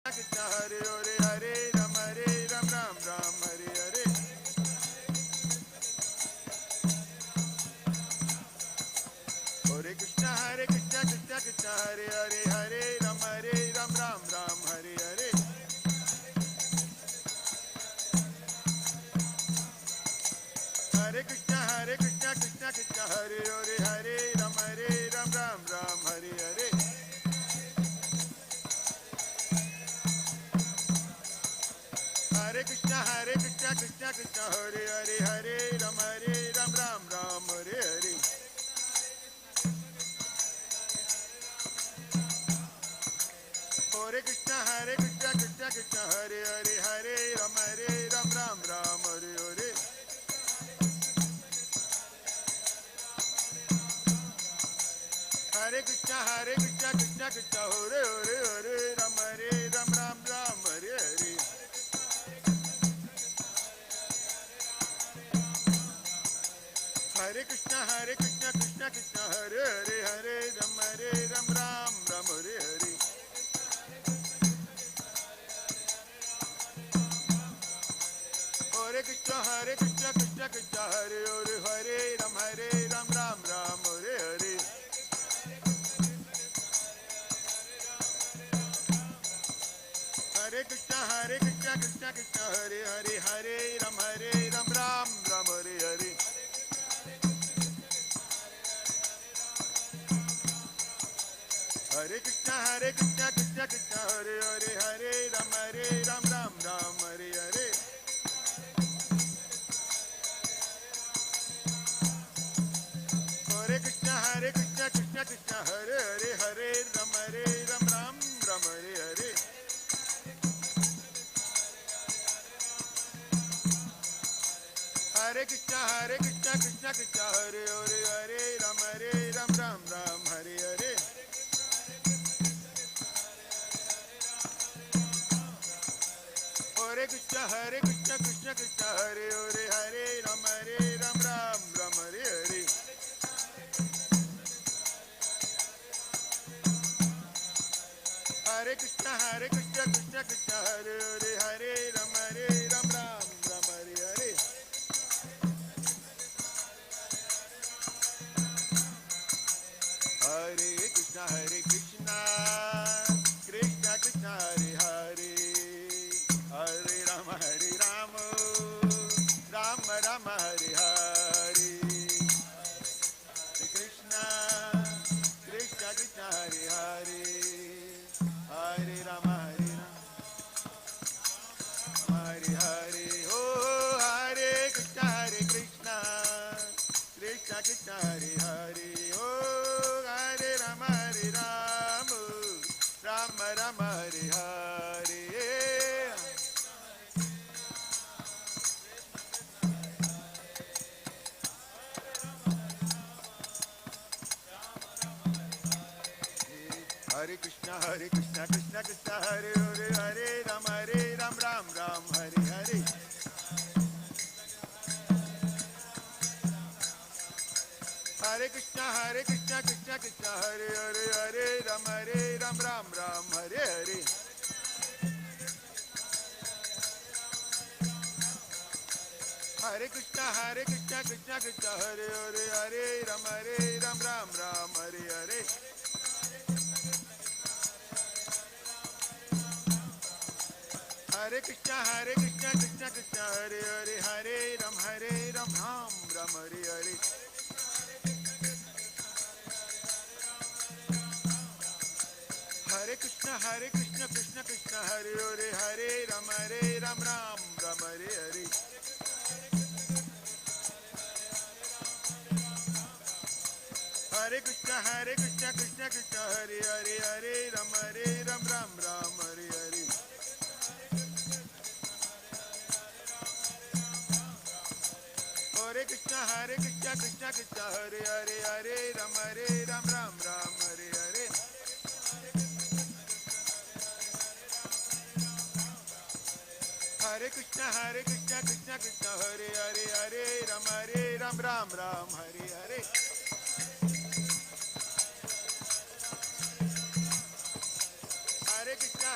Krishna Hare Hare Hare Ram Ram Ram Hare Hare. Hare Krishna Krishna Krishna Hare Hare Hare Ram Ram Ram Hare Hare. Hare Krishna Krishna Krishna Hare Hare Hare Ram Ram Ram Hare Hare. Hare Krishna Krishna Krishna Hare Hare Hare Ram Ram Ram Hare Hare. Hare Krishna Krishna Krishna Hare Hare Hare Ram Ram Ram Hare Hare. Hare Krishna Krishna Krishna Hare Hare Hare Ram Ram Ram Hare Hare. Hare Krishna Krishna Krishna Hare Hare Hare Ram Ram Ram Hare Hare. Hare Krishna Krishna Krishna Hare Hare Hare Ram Ram Ram Hare Hare. Hare Krishna Krishna Krishna Hare Hare Hare Ram Ram Ram Hare Hare. Hare Krishna Krishna Krishna Hare Hare Hare Ram Ram Ram Hare Hare. Hare Krishna Krishna Krishna Hare Hare Hare Ram Ram Ram Hare Hare. Hare Krishna Krishna Krishna Hare Hare Hare Ram Ram Ram Hare Hare. Hare Krishna Krishna Krishna Hare Hare Hare Ram Ram Ram Hare Hare. Hare Krishna Krishna Krishna Hare Hare Hare Ram Ram Ram Hare Hare. Hare Krishna Krishna Krishna Hare Hare, Hare Rama Rama Rama Hare Hare. Hare Krishna Krishna Hare Hare, Hare Rama Hare Hare. Oh, Hare Krishna Krishna Krishna Hare Hare. Oh, Hare Rama Rama Rama Hare Hare. Hare Krishna Krishna Krishna Hare Hare Hare Ram Ram Ram Hare Hare. Hare Krishna Krishna Krishna Hare Hare Hare Ram Ram Ram Hare Hare. Hare Krishna Krishna Krishna Hare Hare Hare Ram Ram Ram Hare Hare. Hare Krishna Krishna Krishna Hare Hare Hare Ram Ram Hare Hare. Hare Krishna Krishna Krishna Hare Hare Hare Ram Ram Ram Hare Hare. Hare Krishna Krishna Krishna Hare Hare Hare Ram Ram Ram Hare Hare. Hare Krishna Krishna Krishna Hare Hare Hare Ram Ram Ram Hare Hare. Hare Krishna Krishna Krishna Hare Hare Hare Ram Ram Ram Hare Hare. Hare Krishna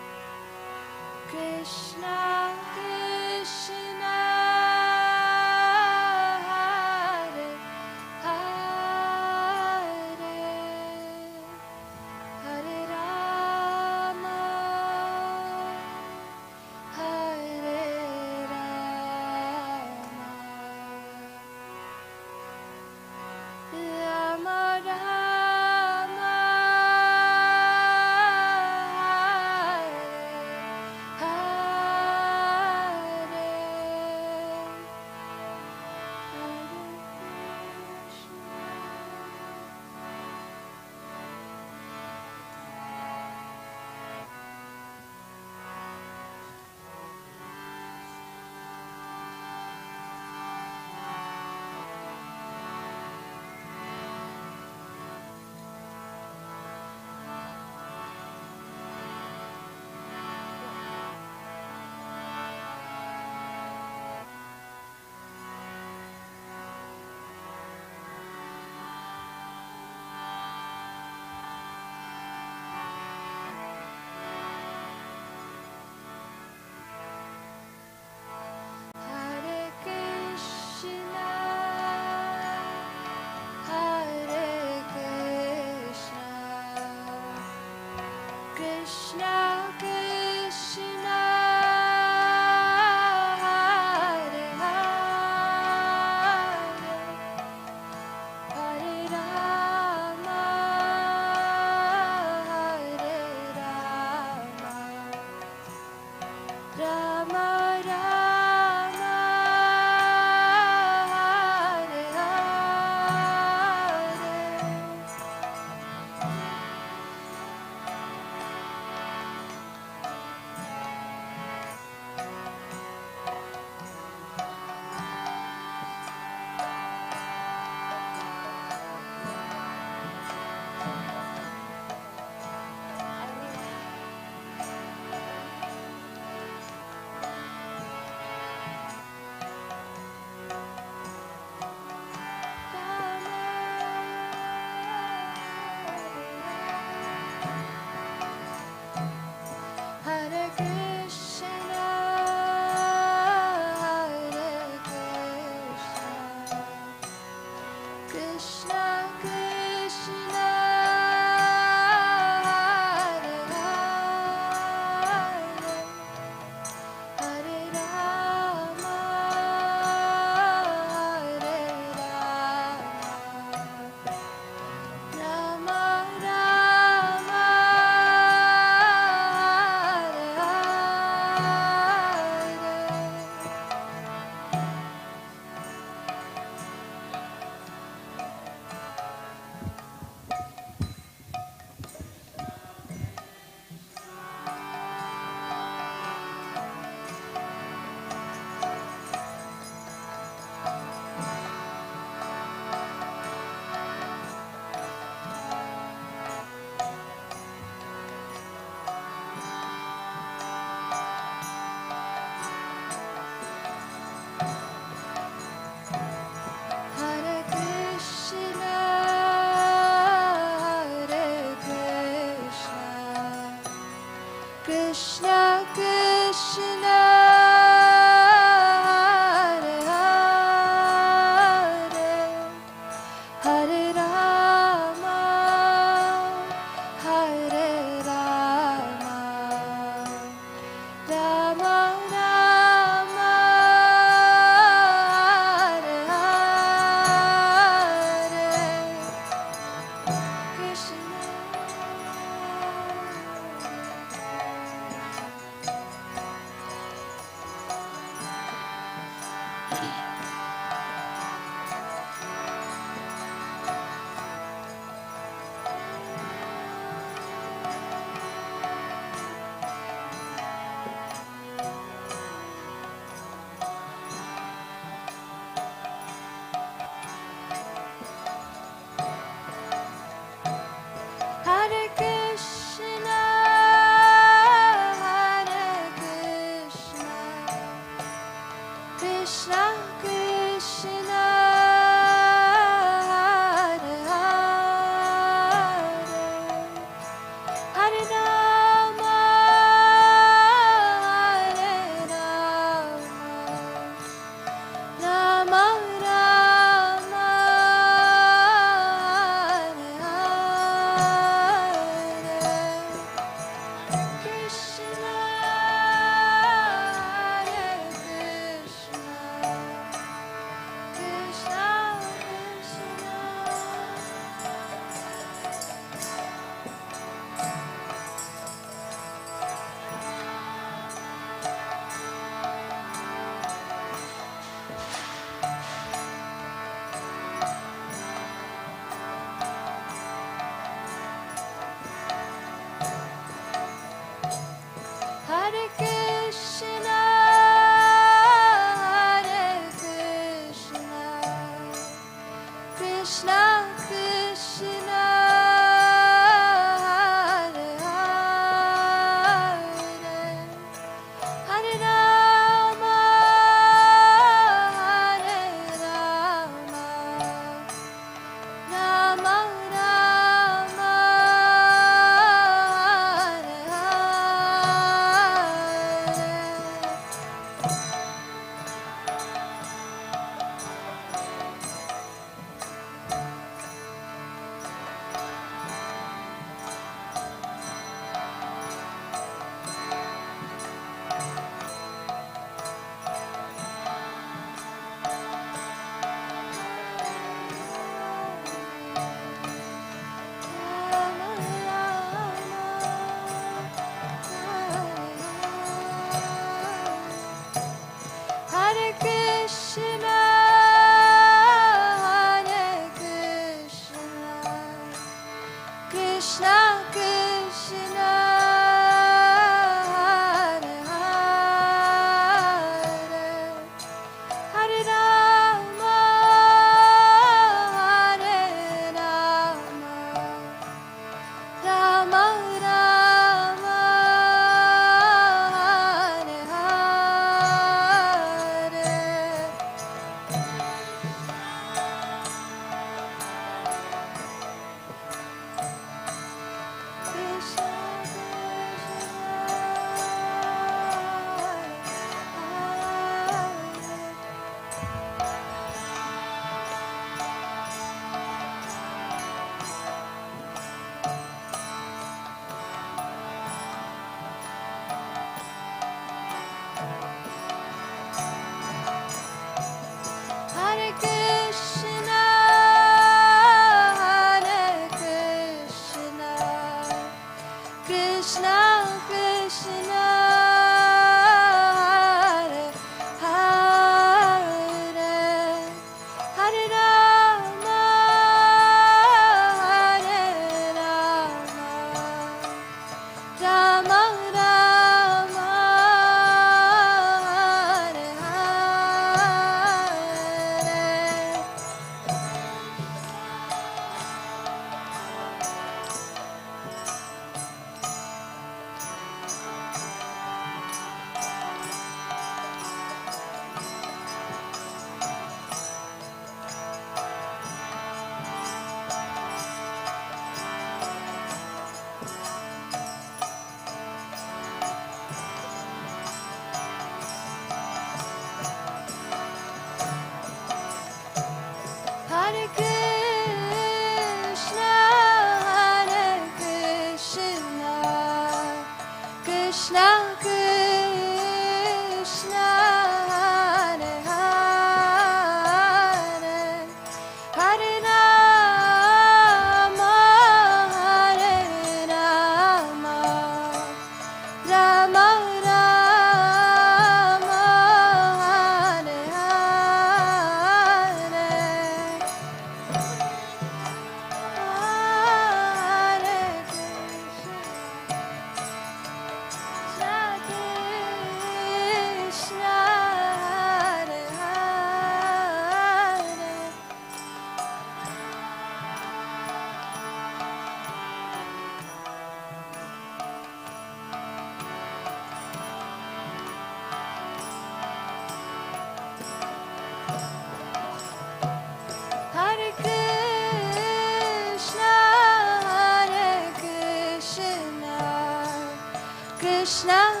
Krishna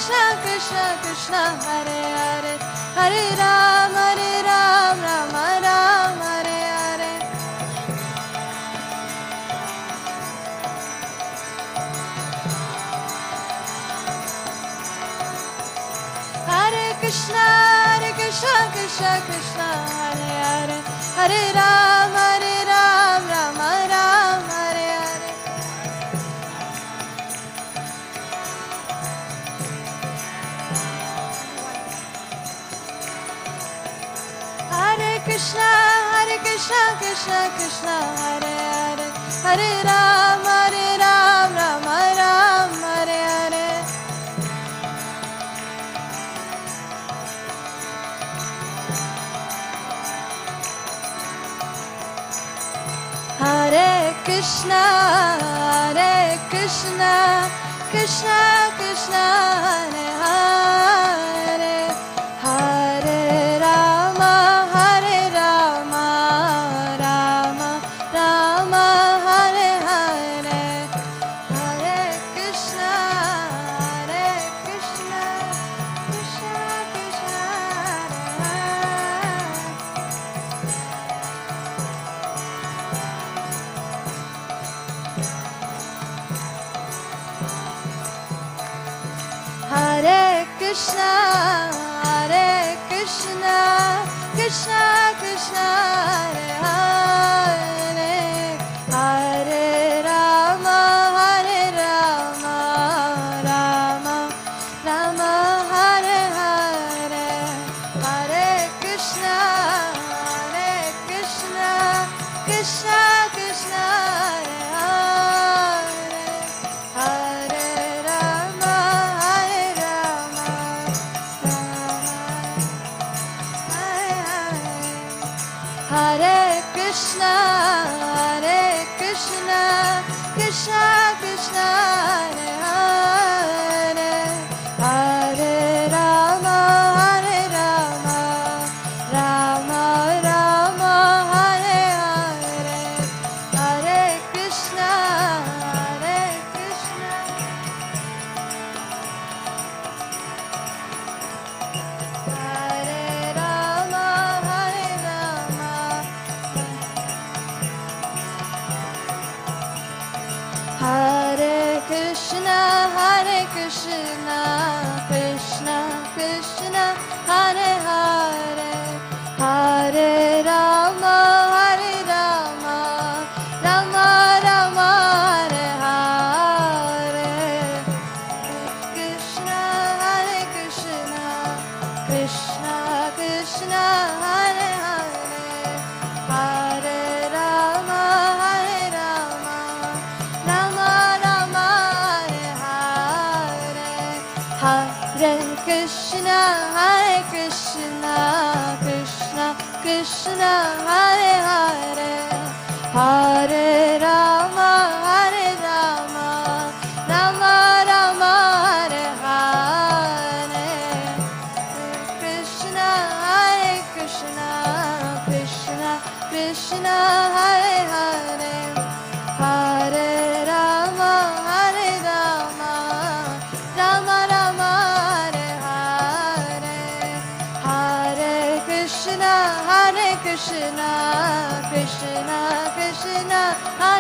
Krishna Krishna Krishna Hare Hare Hare Ram Ram Ram Hare Hare Hare Krishna Krishna Krishna Hare Hare Hare Ram Ram Ram Hare Hare Hare Krishna Krishna Krishna Hare Hare Hare Ram Ram Ram Hare Hare Hare Krishna Krishna Krishna Hare Hare Hare Rama Rama Rama Hare Hare Hare Krishna Krishna Krishna Hare Hare Krishna Krishna Krishna Hare Hare Hare Rama Rama Rama Hare Hare Hare Krishna Krishna Krishna Hare Hare Hare Rama Hare Krishna Krishna Krishna Hare Hare Hare Rama Rama Hare Hare Hare Krishna Hare Rama Hare Krishna Krishna Krishna Hare Hare Hare Rama Rama Hare Hare Krishna Krishna Krishna Hare Hare Hare Rama Rama Hare Hare Hare Krishna Krishna Krishna Hare Hare Hare Rama Rama Hare Hare Krishna Krishna Hare Hare Hare Rama Rama Hare Hare Hare Krishna Krishna Hare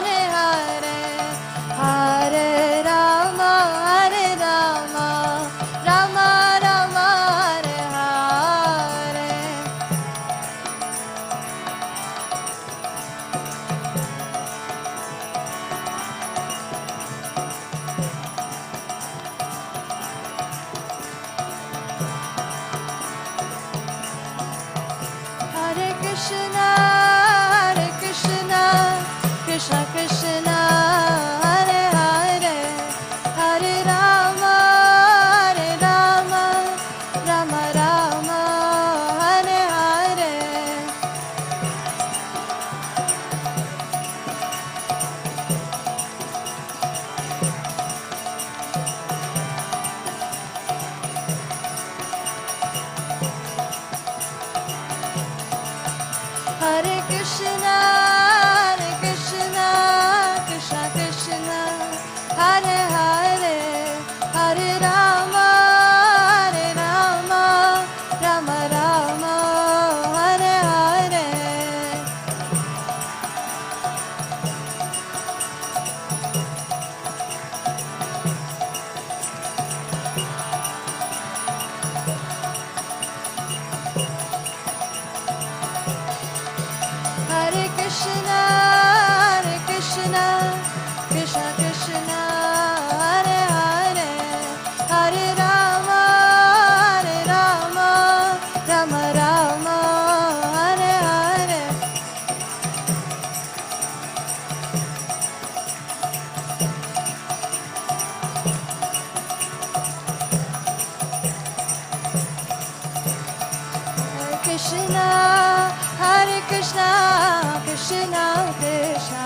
Krishna Krishna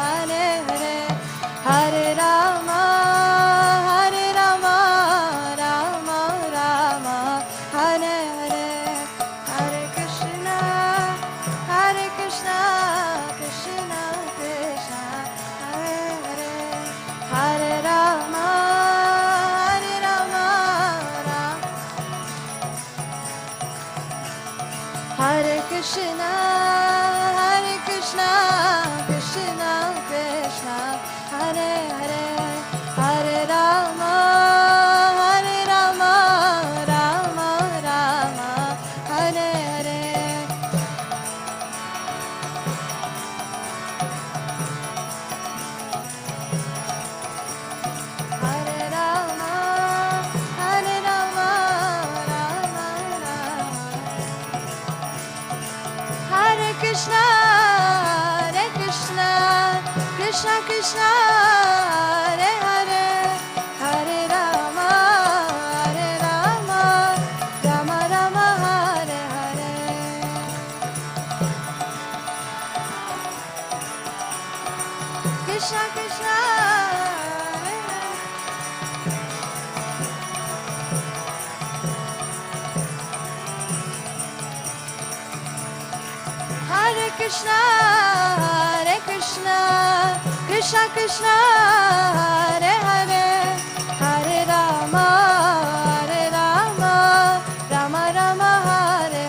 Hare Hare Hare Rama Hare Rama Rama Rama Hare Hare Hare Krishna Krishna Krishna Hare Hare Hare Rama Hare Rama Hare Krishna Krishna Krishna Hare Hare Hare Rama Rama Rama Hare Hare Hare Rama Rama Rama Hare Krishna Krishna Krishna Hare Hare Hare Rama Rama Rama Hare Hare Krishna Krishna Hare Krishna Krishna Krishna Hare Hare Hare Rama Rama Rama Hare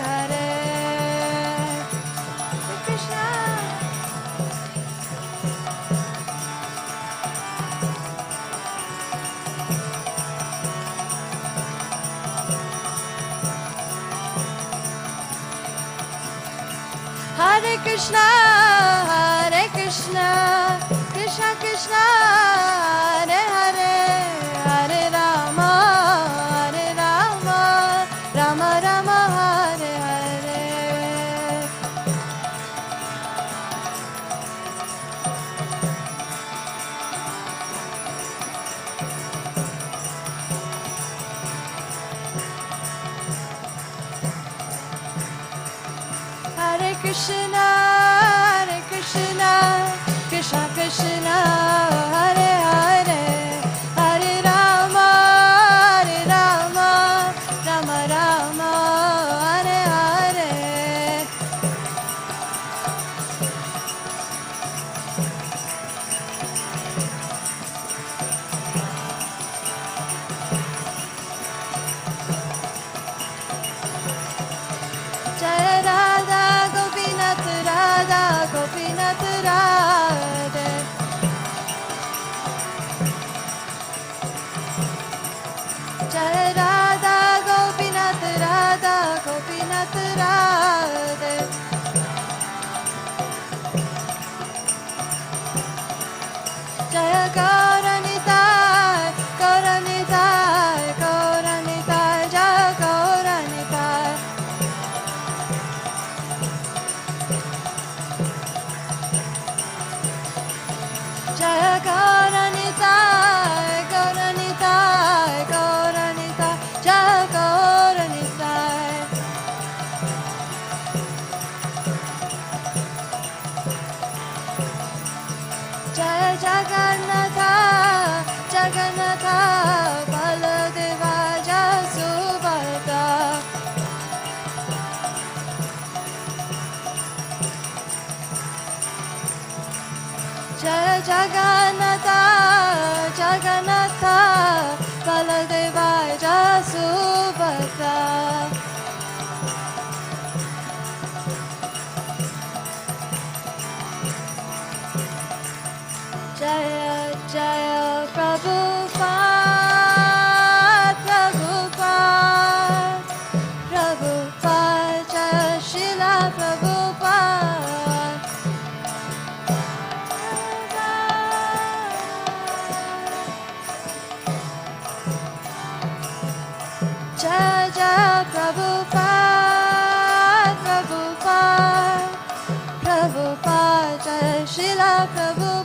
Hare Krishna Hare Krishna Krishna Krishna Hare Hare Hare Rama Rama Rama Hare Hare Hare Krishna Krishna Krishna Hare Hare Hare Rama Rama Rama Hare Hare Jaya Radha Gopinath Radha Gopinath Radha Jaya Radha Gopinath Radha Gopinath Radha Jaya Gauranitai Gauranitai Gauranitai Jaya Gauranitai Jaya Gauranitai Gauranitai Gauranitai Jaya Gauranitai Jaya Jagannatha Jagannatha Baladeva Jaya Subhadra Jaya Jagannatha Jagannatha Baladeva Jaya Subhadra Jaya Jaya Prabhupada Prabhupada Prabhupada Jaya Srila Prabhupada Jaya Jaya Prabhupada Prabhupada Prabhupada Jaya Srila Prabhupada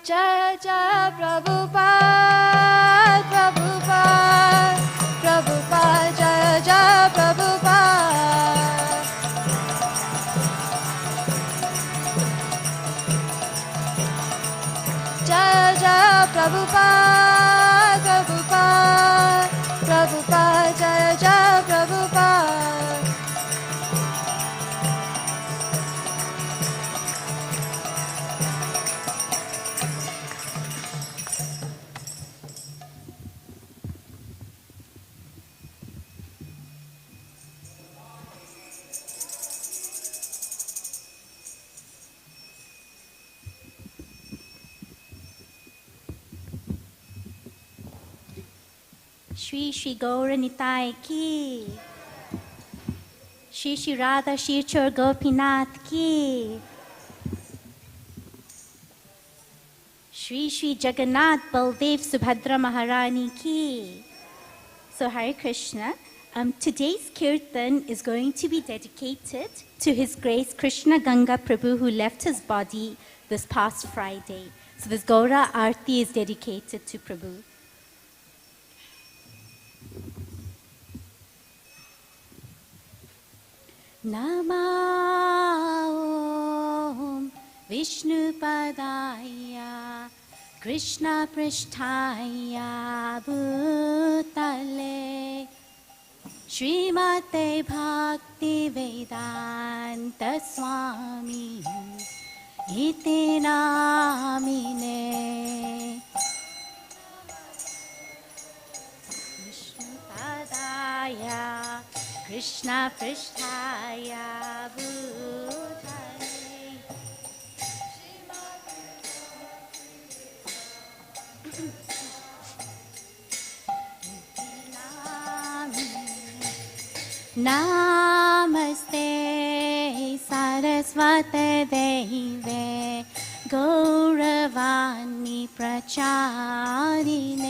Jai Jai Prabhupada, Prabhupada, Prabhupada, Jai Jai Prabhupada. Jai Jai Prabhupada, Prabhupada, Prabhupada, Jai Jai Prabhupada. Shri Shri Gaura Nitai ki, Shri Shri Radha Shirchur Gopinath ki, Shri Shri Jagannath Baldev Subhadra Maharani ki. So Hare Krishna, today's Kirtan is going to be dedicated to His Grace Krishna Ganga Prabhu, who left his body this past Friday. So this Gaura Aarti is dedicated to Prabhu. Namo Vishnu Padaya Krishna Pristhaya Bhutale Srimate Bhakti Vedanta Swami Iti Namine Vishnu Padaya Krishna Pristhaya Bhutale Namaste Saraswate Deve Gauravani Pracharine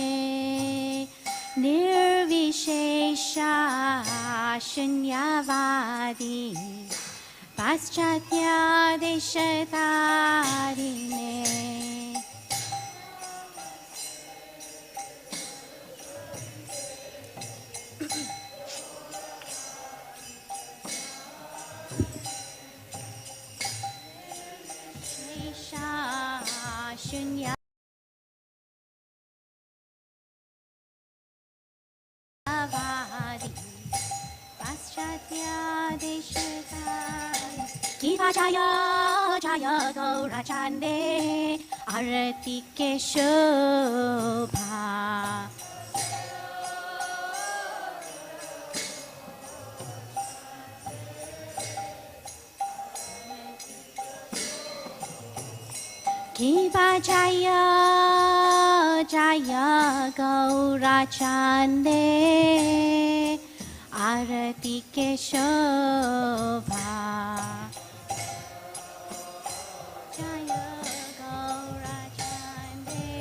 Nirvishesha Shunyavadi Paschatya Deshatarine Shunya Paschatya Deshatari Kiva Jaya Jaya Gaura Chande Arati Ke Shobha Kiva Jaya Jaya Gaura Chande Arati Ke Shobha Jaya Gaura Chande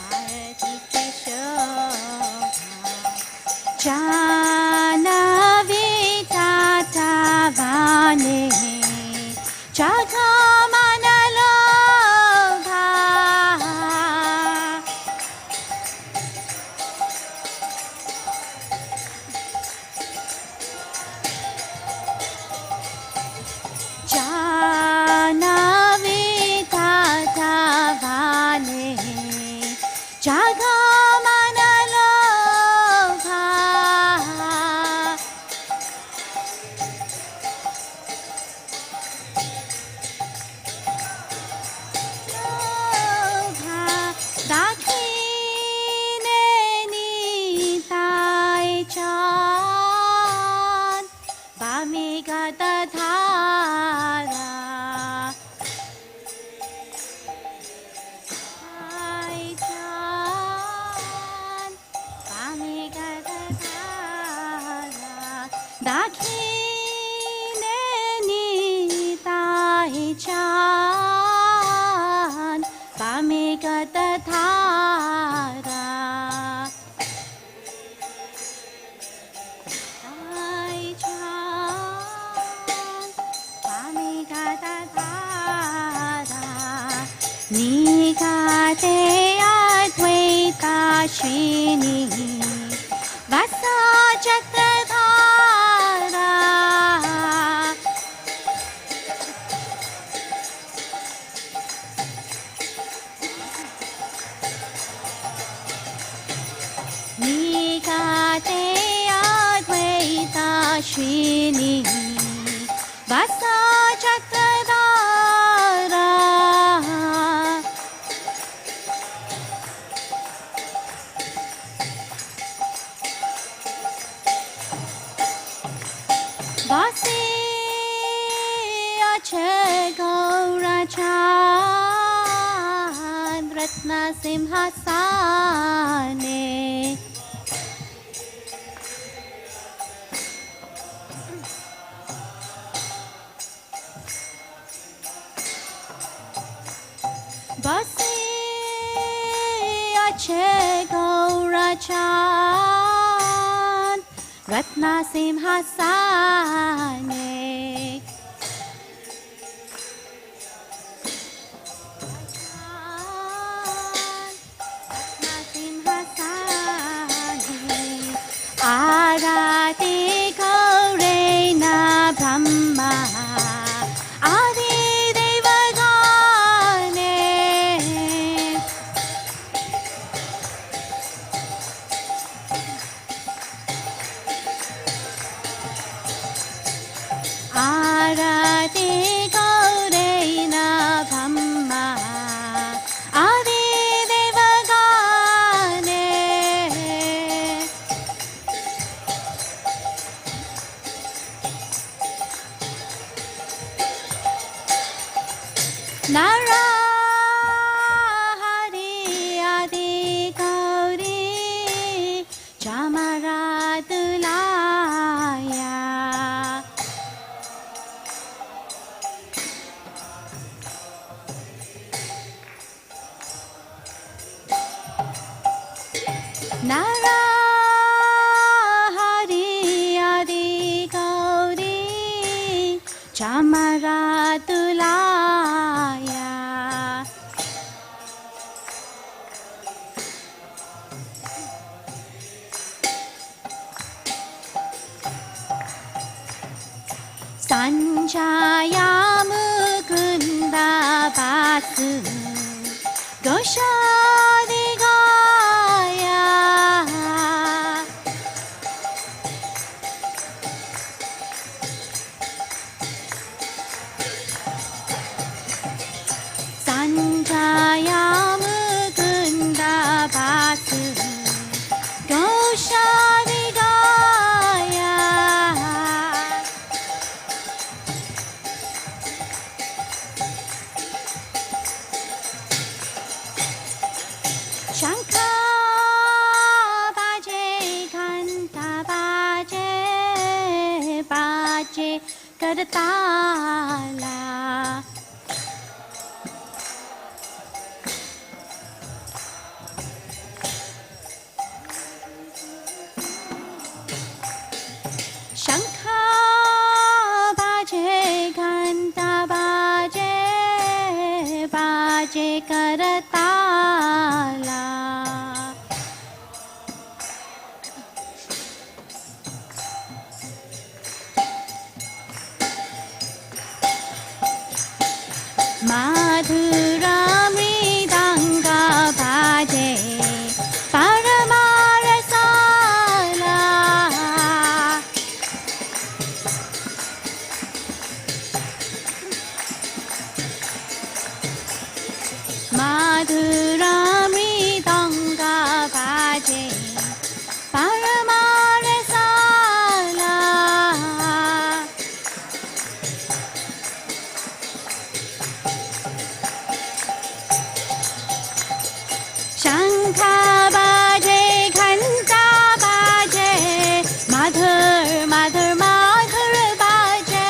Arati Ke Shobha Janavi Tata Vane Jagamanalobha Janavi Tata Vane Jagamanalobha निगाते Advaita Srini वसा चक्रधारा निगाते अद्वैता श्रीनि वसा चक्रधारा वासे अक्षय गौराचार्य रत्न सिंहासने वासे अक्षय गौराचार्य रत्न सिंहासने आराते गौरेण ब्रह्मा आदिदेवगणे आराते गौरेण ब्रह्मा आदिदेवगणे नाराहरि आदि गौरी चामरातुलाया नाराहरि आदि गौरी चामरातुलाया संजाया मुकुंद वासु घोषादिगाया संजाया मुकुंद वासु घोषादिगाया शंख बाजे घंटा बाजे बाजे करताला शंख बाजे घंटा बाजे बाजे करताला माधुरा मृदंग बाजे परमारसाला माधुरा मृदंग बाजे परमारसाला शंख बाजे घंटा बाजे मधुर मधुर मधुर बाजे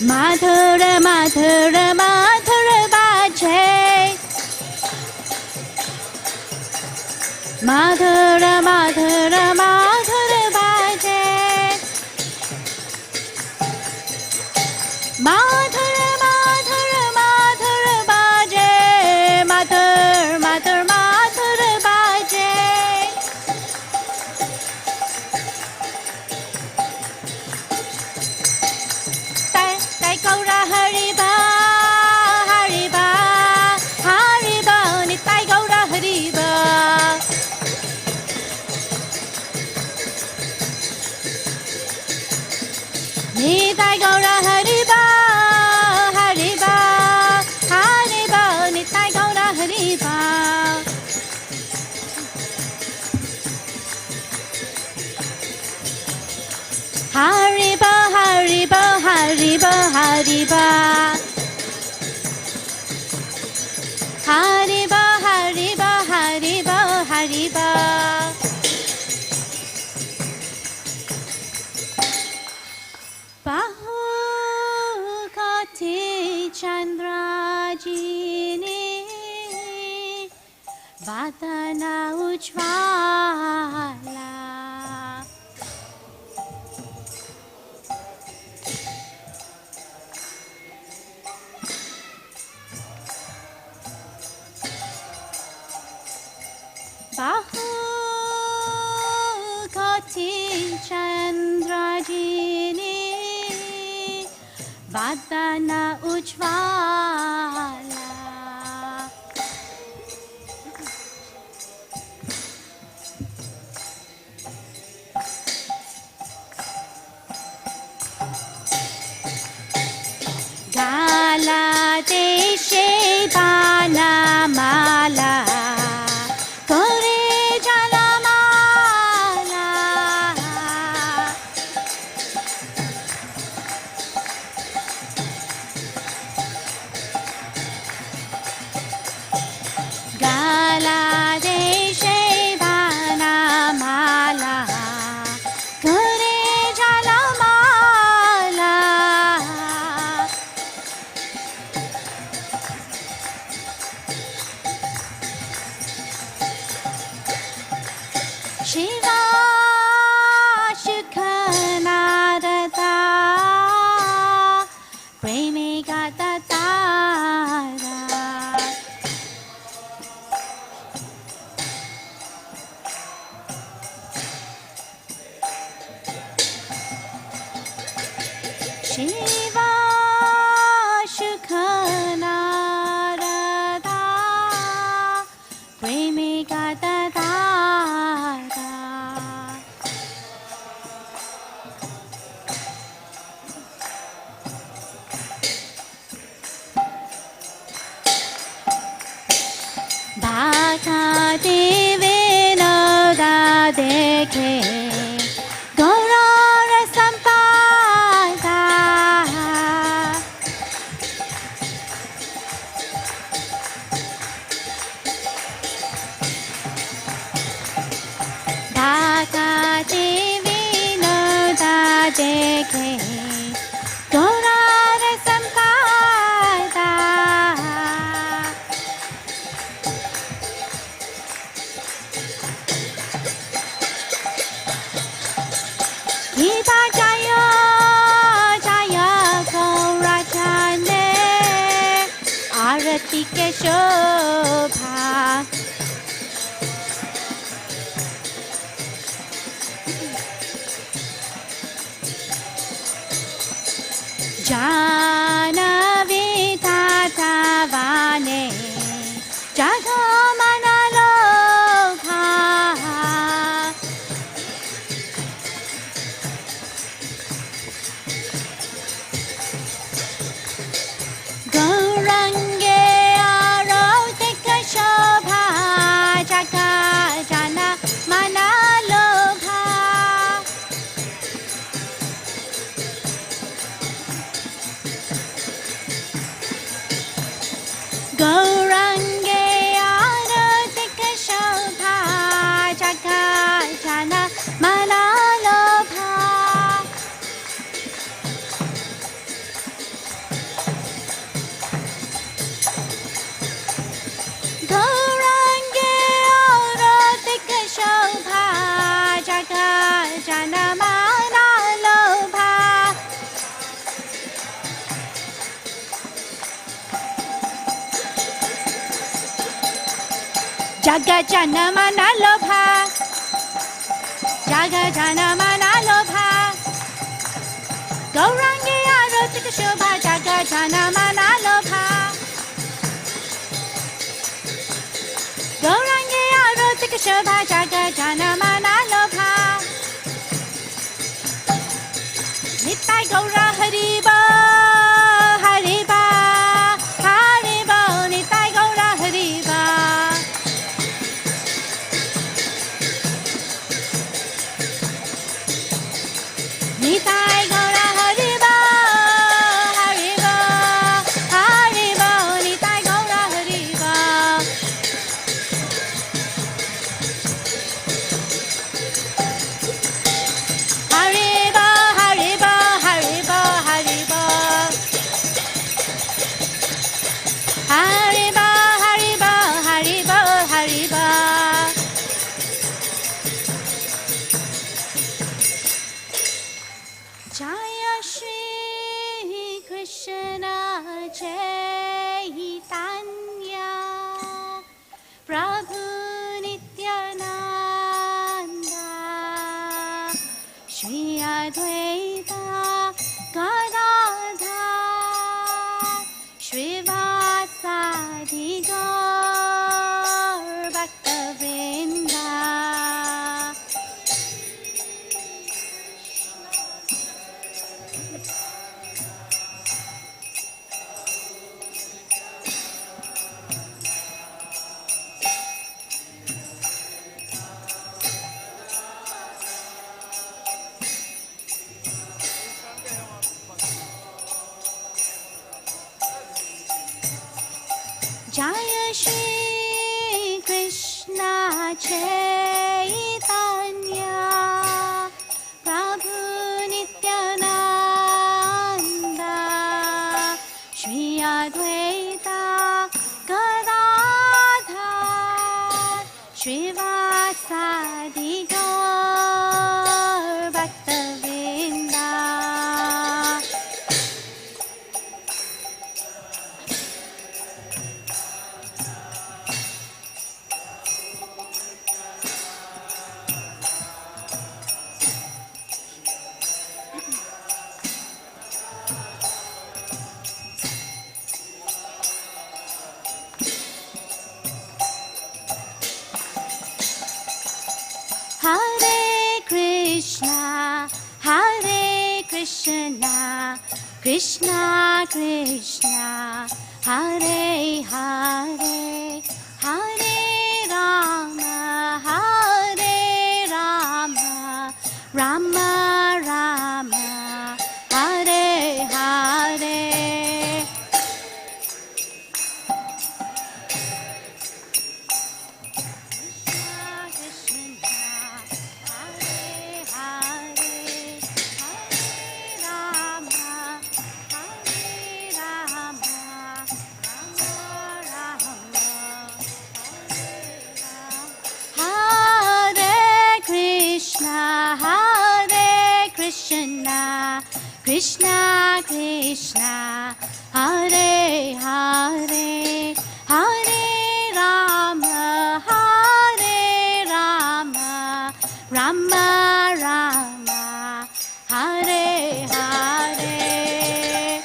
Madhur Madhur Madhur baje Madhur Madhur Madhur baje Madhur Madhur Madhur baje Madhur Madhur Madhur baje Tai Gaura Hariba Hariba Hariba Nitai Gaura Hariba Nitai Gaura Hariba Hariba Hariba Nitai Gaura Hariba Hariba Hariba Hariba Hariba Hariba Hariba Hariba Hariba Bahu Kati Chandrajini Vadana Ujvala Bahu Kati Chandrajini Vadana Ujvala Gala Deshe Bana Mala Kore Jalamala Gala Deshe Bana Mala Kore Jalamala Shiva Shukhanarata Premigatatara Shiva Shukhanarata Premigatatara Bhaka Devinoda Dekhe Gaurara Sampada Bhaka Devinoda Dekhe Gaurara Sampada Gita Jaya Jaya Gaurajane Arati ke Shobha Janavi Tatavane Jagamana Lokha Gaurange Arotika Shobha Jaka Jana Mana Lokha Gaurange Arotika Shobha Jaka Jana Mana Lokha Jaga jana mana lobha, jaga jana mana lobha. Gaurangi arotika shobha, jaga jana mana lobha. Gaurangi arotika shobha, jaga jana mana lobha. Nitai Gaura Hariba, Hariba, Hariba, Nitai Gaura Hariba. Nitai Gaura Hariba, Hariba, Hariba, Nitai Gaura Hariba. Hariba, Hariba, Hariba, Hariba. Hariba, Hariba, Hariba, Hariba. Jaya Shri Krishna Chaitanya Prabhu Nityananda Shri Advaita Gadadhar Shrivasadi Gaur Bhaktavrinda. Jaya Shri Krishna Chaitanya Prabhu Nityananda Shri Advaita Gadadhar Shrivasadi Gaur Bhaktavrinda. Hare Krishna, Krishna Krishna, Hare Hare, Hare Rama, Rama Rama, Hare Hare. Krishna Krishna, Hare Hare, Hare Rama, Rama Rama, Hare Hare.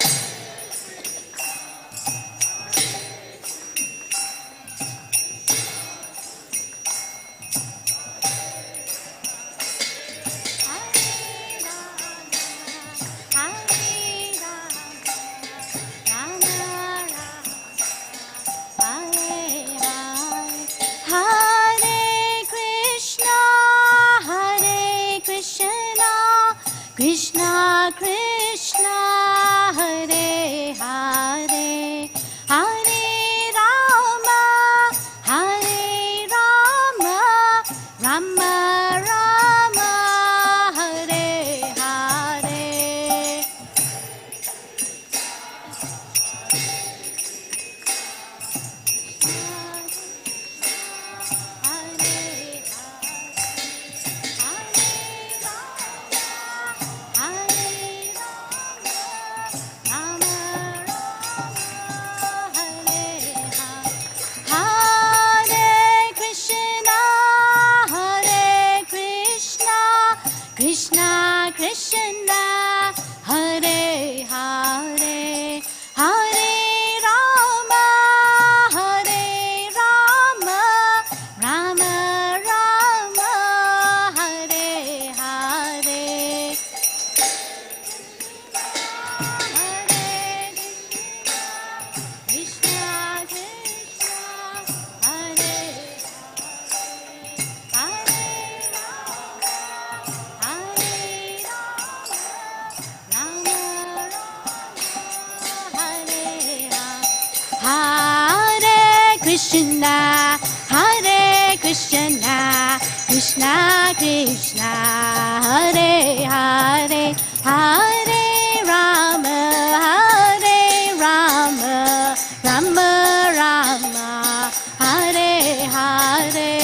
Hare Krishna, Krishna, Hare Krishna, Krishna Krishna, Hare Hare, Hare Rama, Hare Rama, Rama Rama, Hare Hare.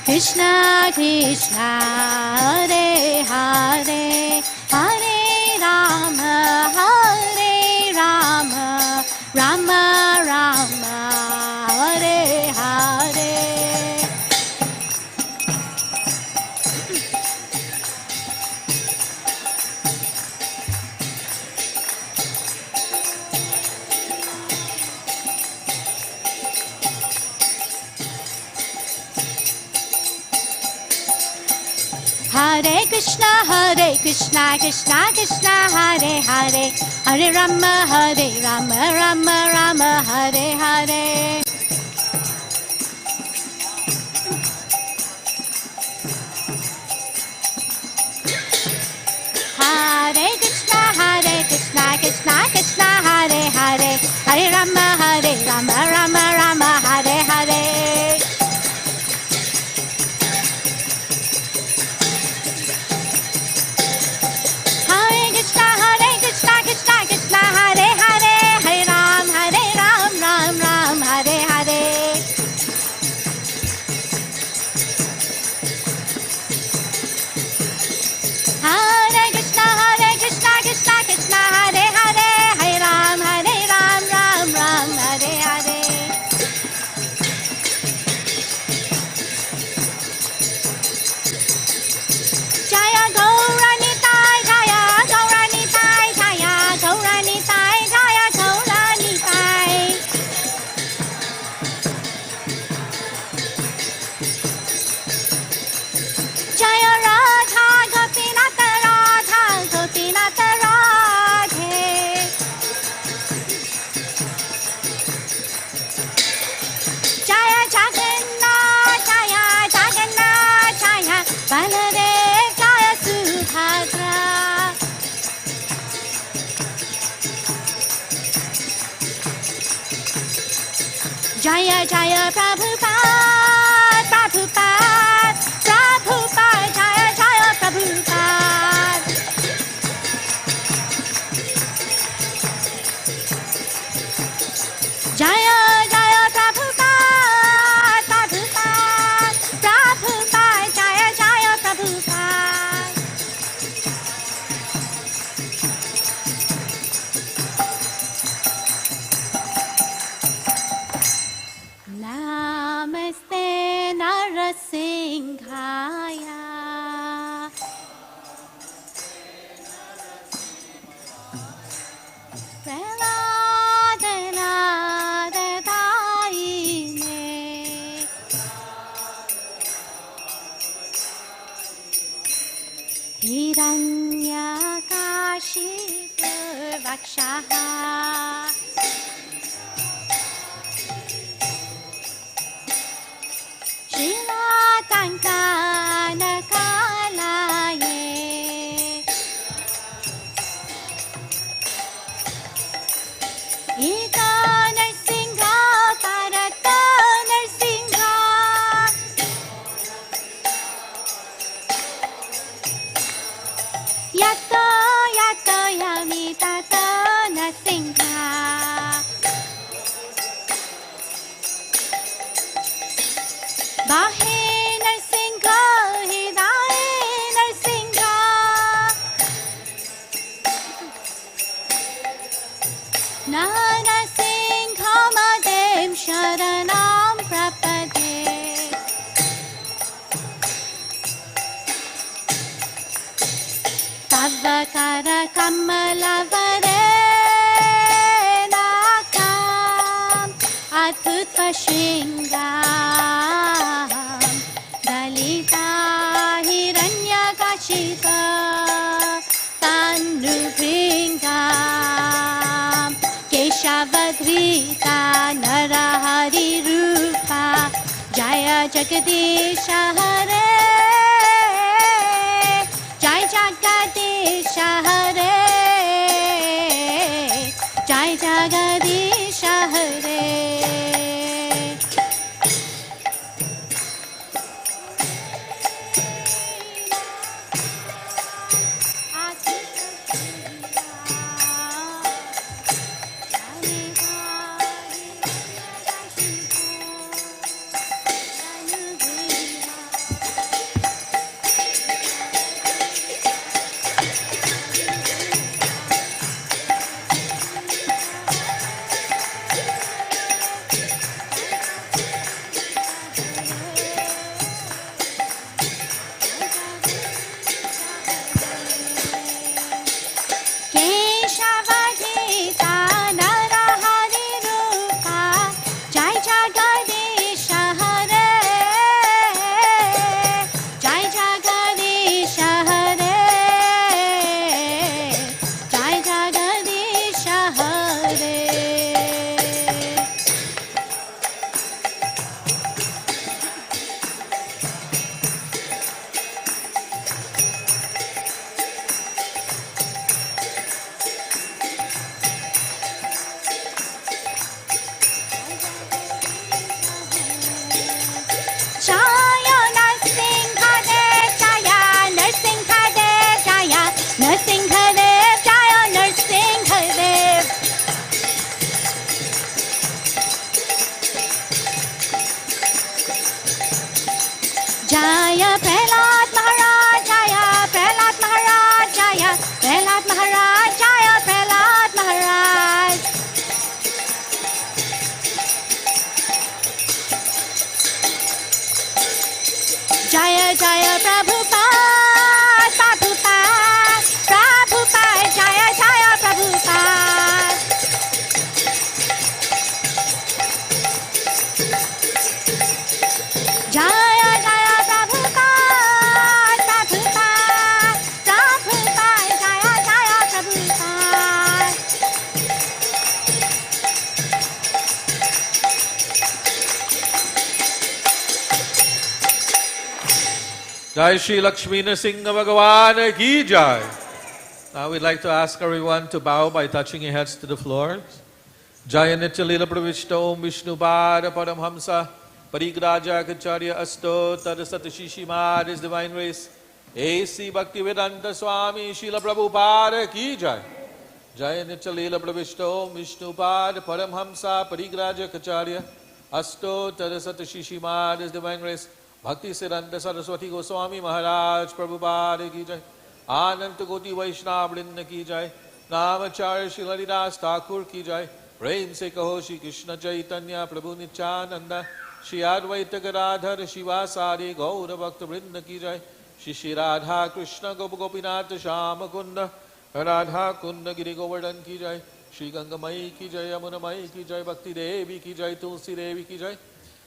Krishna Krishna, Hare Hare, Hare Rama, Hare Rama, Rama Rama, Hare Hare. Hare Krishna, Krishna Krishna, Hare Hare, Hare Rama, Rama Rama, Hare Hare. Hare Krishna, Krishna Hare Hare, Hare Rama, Rama Rama, Hare Hare. Jaya Jaya Prabhupada, Prabhupada, Prabhupada, Jaya Jaya Prabhupada. Jaya Jaya Prabhupada, Prabhupada, Prabhupada, Jaya Jaya Prabhupada. Namaste Narasimhaya. Hiranyakashipuvakshaha Shrilatankanakalaye Ika Narsingha Parata Narsingha Yato Yato Yami Tata Narsingha Bahe Narsingha Hidaye Narsingha Narasingha Madem Sharanam Prapade Tavakara Kamalavare Nakam Adbhuta Shringam Dalita Hiranyakashipa सर्वधृता Narhari रूपा जय जगदीश हरे जय जगदीश हरे जय जगदीश हरे जय प्रहलाद महाराज जय प्रहलाद महाराज जय प्रहलाद महाराज जय प्रहलाद महाराज जय जय प्रभुपाद प्रभुपाद प्रभुपाद जय जय प्रभुपाद जय Jai Shri Lakshmi Nrsimha Bhagavan Ki Jai. Now we'd like to ask everyone to bow by touching your heads to the floor. Jaya Nitya Lila Pravishto Vishnu Pada Paramhamsa Parigraja Kacharya Asto Tadasat Shishimad His Divine Grace A.C. Bhaktivedanta Swami Srila Prabhupada Ki Jai. Jaya Nitya Lila Pravishto Vishnu Pada Paramhamsa Parigraja Kacharya Asto Tadasat Shishimad His Divine Grace Bhakti Siddhanta Saraswati Goswami Maharaj Prabhupada Ki Jai. Ananta Koti Vaishnava Vrinda Ki Jai. Namacharya Shri Haridas Thakur Ki Jai. Prem Se Kaho Shri Krishna Chaitanya Prabhu Nityananda Shri Advaita Gadadhar Shivasari Gaura Bhakta Vrinda Ki Jai. Shri Shri Radha Krishna Gopa Gopinath Shama Kunda Radha Kunda Giri Govardhan Ki Jai. Shri Ganga Mai Ki Jai Yamuna Mai Ki Jai Bhakti Devi Ki Jai Tulsi Devi Ki Jai.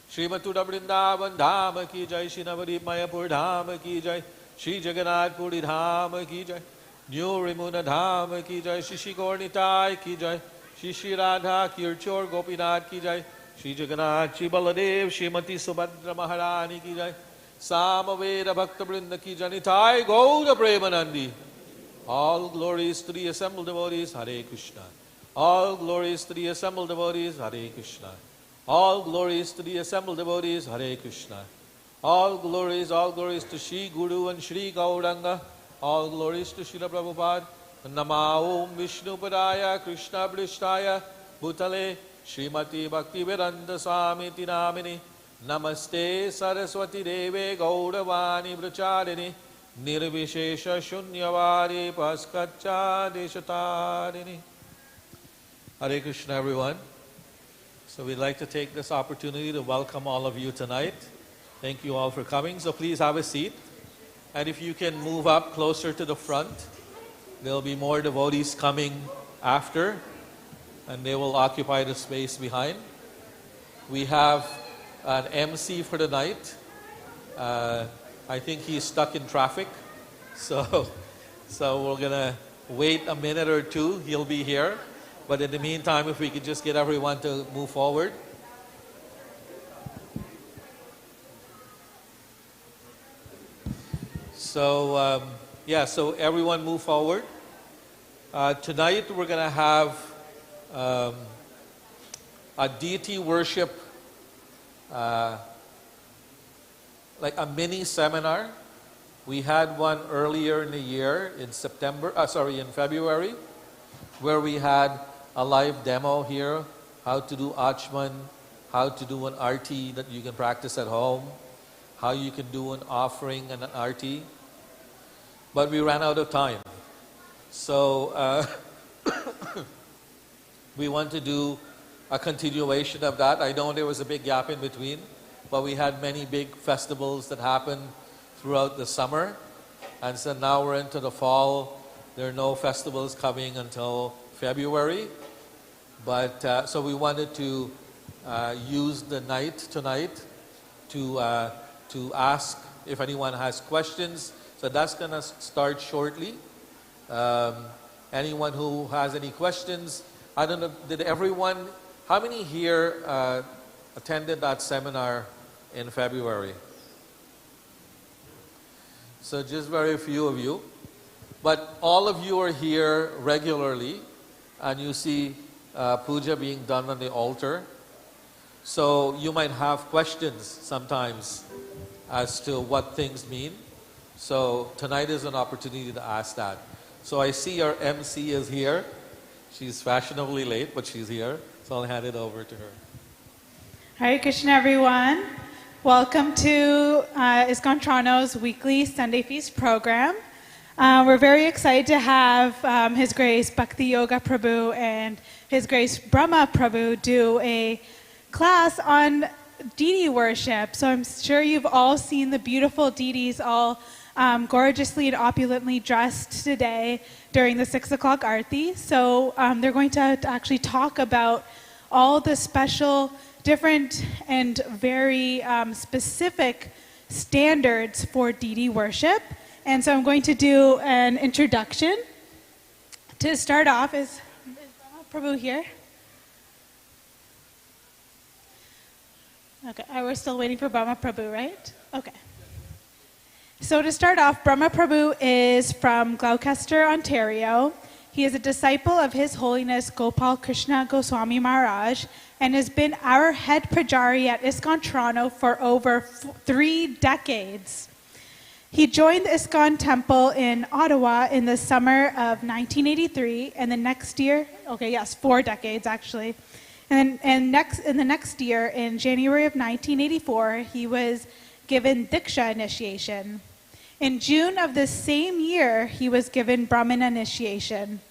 Shri Mathura Vrindavan Dham Ki Jai. Shri Navadip Mayapur Dham Ki Jai. Shri Jagannath Puri Dham Ki Jai. New Rimuna Dham Ki Jai. Shri Shri Gaurnitai Ki Jai. Shri Shri Radha Kirchor Gopinath Ki Jai. Shri Jagannath Shri Baladev Shrimati Subhadra Maharani Ki Jai. Samaveda Bhakta Vrinda Ki Jai. Nitai Gaura Premanandi. All glories to the assembled devotees, Hare Krishna. All glories to the assembled devotees, Hare Krishna. All glories to the assembled devotees, Hare Krishna. All glories to Shri Guru and Shri Gauranga. All glories to Srila Prabhupada. Nama Om Vishnu Padaya Krishna Blishtaya Bhutale Srimati Bhaktivedanta Swami Tinamini. Namaste Saraswati Deve Gauravani Pracharini. Nirvishesha Shunyavadi Paskacha Deshatarini. Hare Krishna, everyone. So we'd like to take this opportunity to welcome all of you tonight. Thank you all for coming. So please have a seat. And if you can move up closer to the front, there'll be more devotees coming after, and they will occupy the space behind. We have an MC for the night. I think he's stuck in traffic. So we're going to wait a minute or two. He'll be here. But in the meantime, if we could just get everyone to move forward. So, so everyone move forward. Tonight we're going to have a deity worship, like a mini seminar. We had one earlier in the year in February, where we had a live demo here, how to do Achman, how to do an arti that you can practice at home, how you can do an offering and an arti. But we ran out of time. So we want to do a continuation of that. I know there was a big gap in between, but we had many big festivals that happened throughout the summer. And so now we're into the fall. There are no festivals coming until February. But so we wanted to use the night tonight to ask if anyone has questions. So that's going to start shortly. Anyone who has any questions, I don't know, how many here attended that seminar in February? So just very few of you. But all of you are here regularly, and you see puja being done on the altar. So you might have questions sometimes as to what things mean. So tonight is an opportunity to ask that. So I see our MC is here. She's fashionably late, but she's here. So I'll hand it over to her. Hare Krishna, everyone. Welcome to ISKCON Toronto's weekly Sunday Feast program. We're very excited to have His Grace Bhakti Yoga Prabhu and His Grace Brahma Prabhu do a class on deity worship. So I'm sure you've all seen the beautiful deities all gorgeously and opulently dressed today during the 6 o'clock Aarti. So they're going to actually talk about all the special, different, and very specific standards for deity worship. And so I'm going to do an introduction. To start off, is Brahma Prabhu here? Okay, we're still waiting for Brahma Prabhu, right? Okay. So to start off, Brahma Prabhu is from Gloucester, Ontario. He is a disciple of His Holiness Gopal Krishna Goswami Maharaj and has been our head pujari at ISKCON Toronto for over 3 decades. He joined the ISKCON temple in Ottawa in the summer of 1983, and the next year, 4 decades actually. And in the next year, in January of 1984, he was given Diksha initiation. In June of the same year, he was given Brahmin initiation.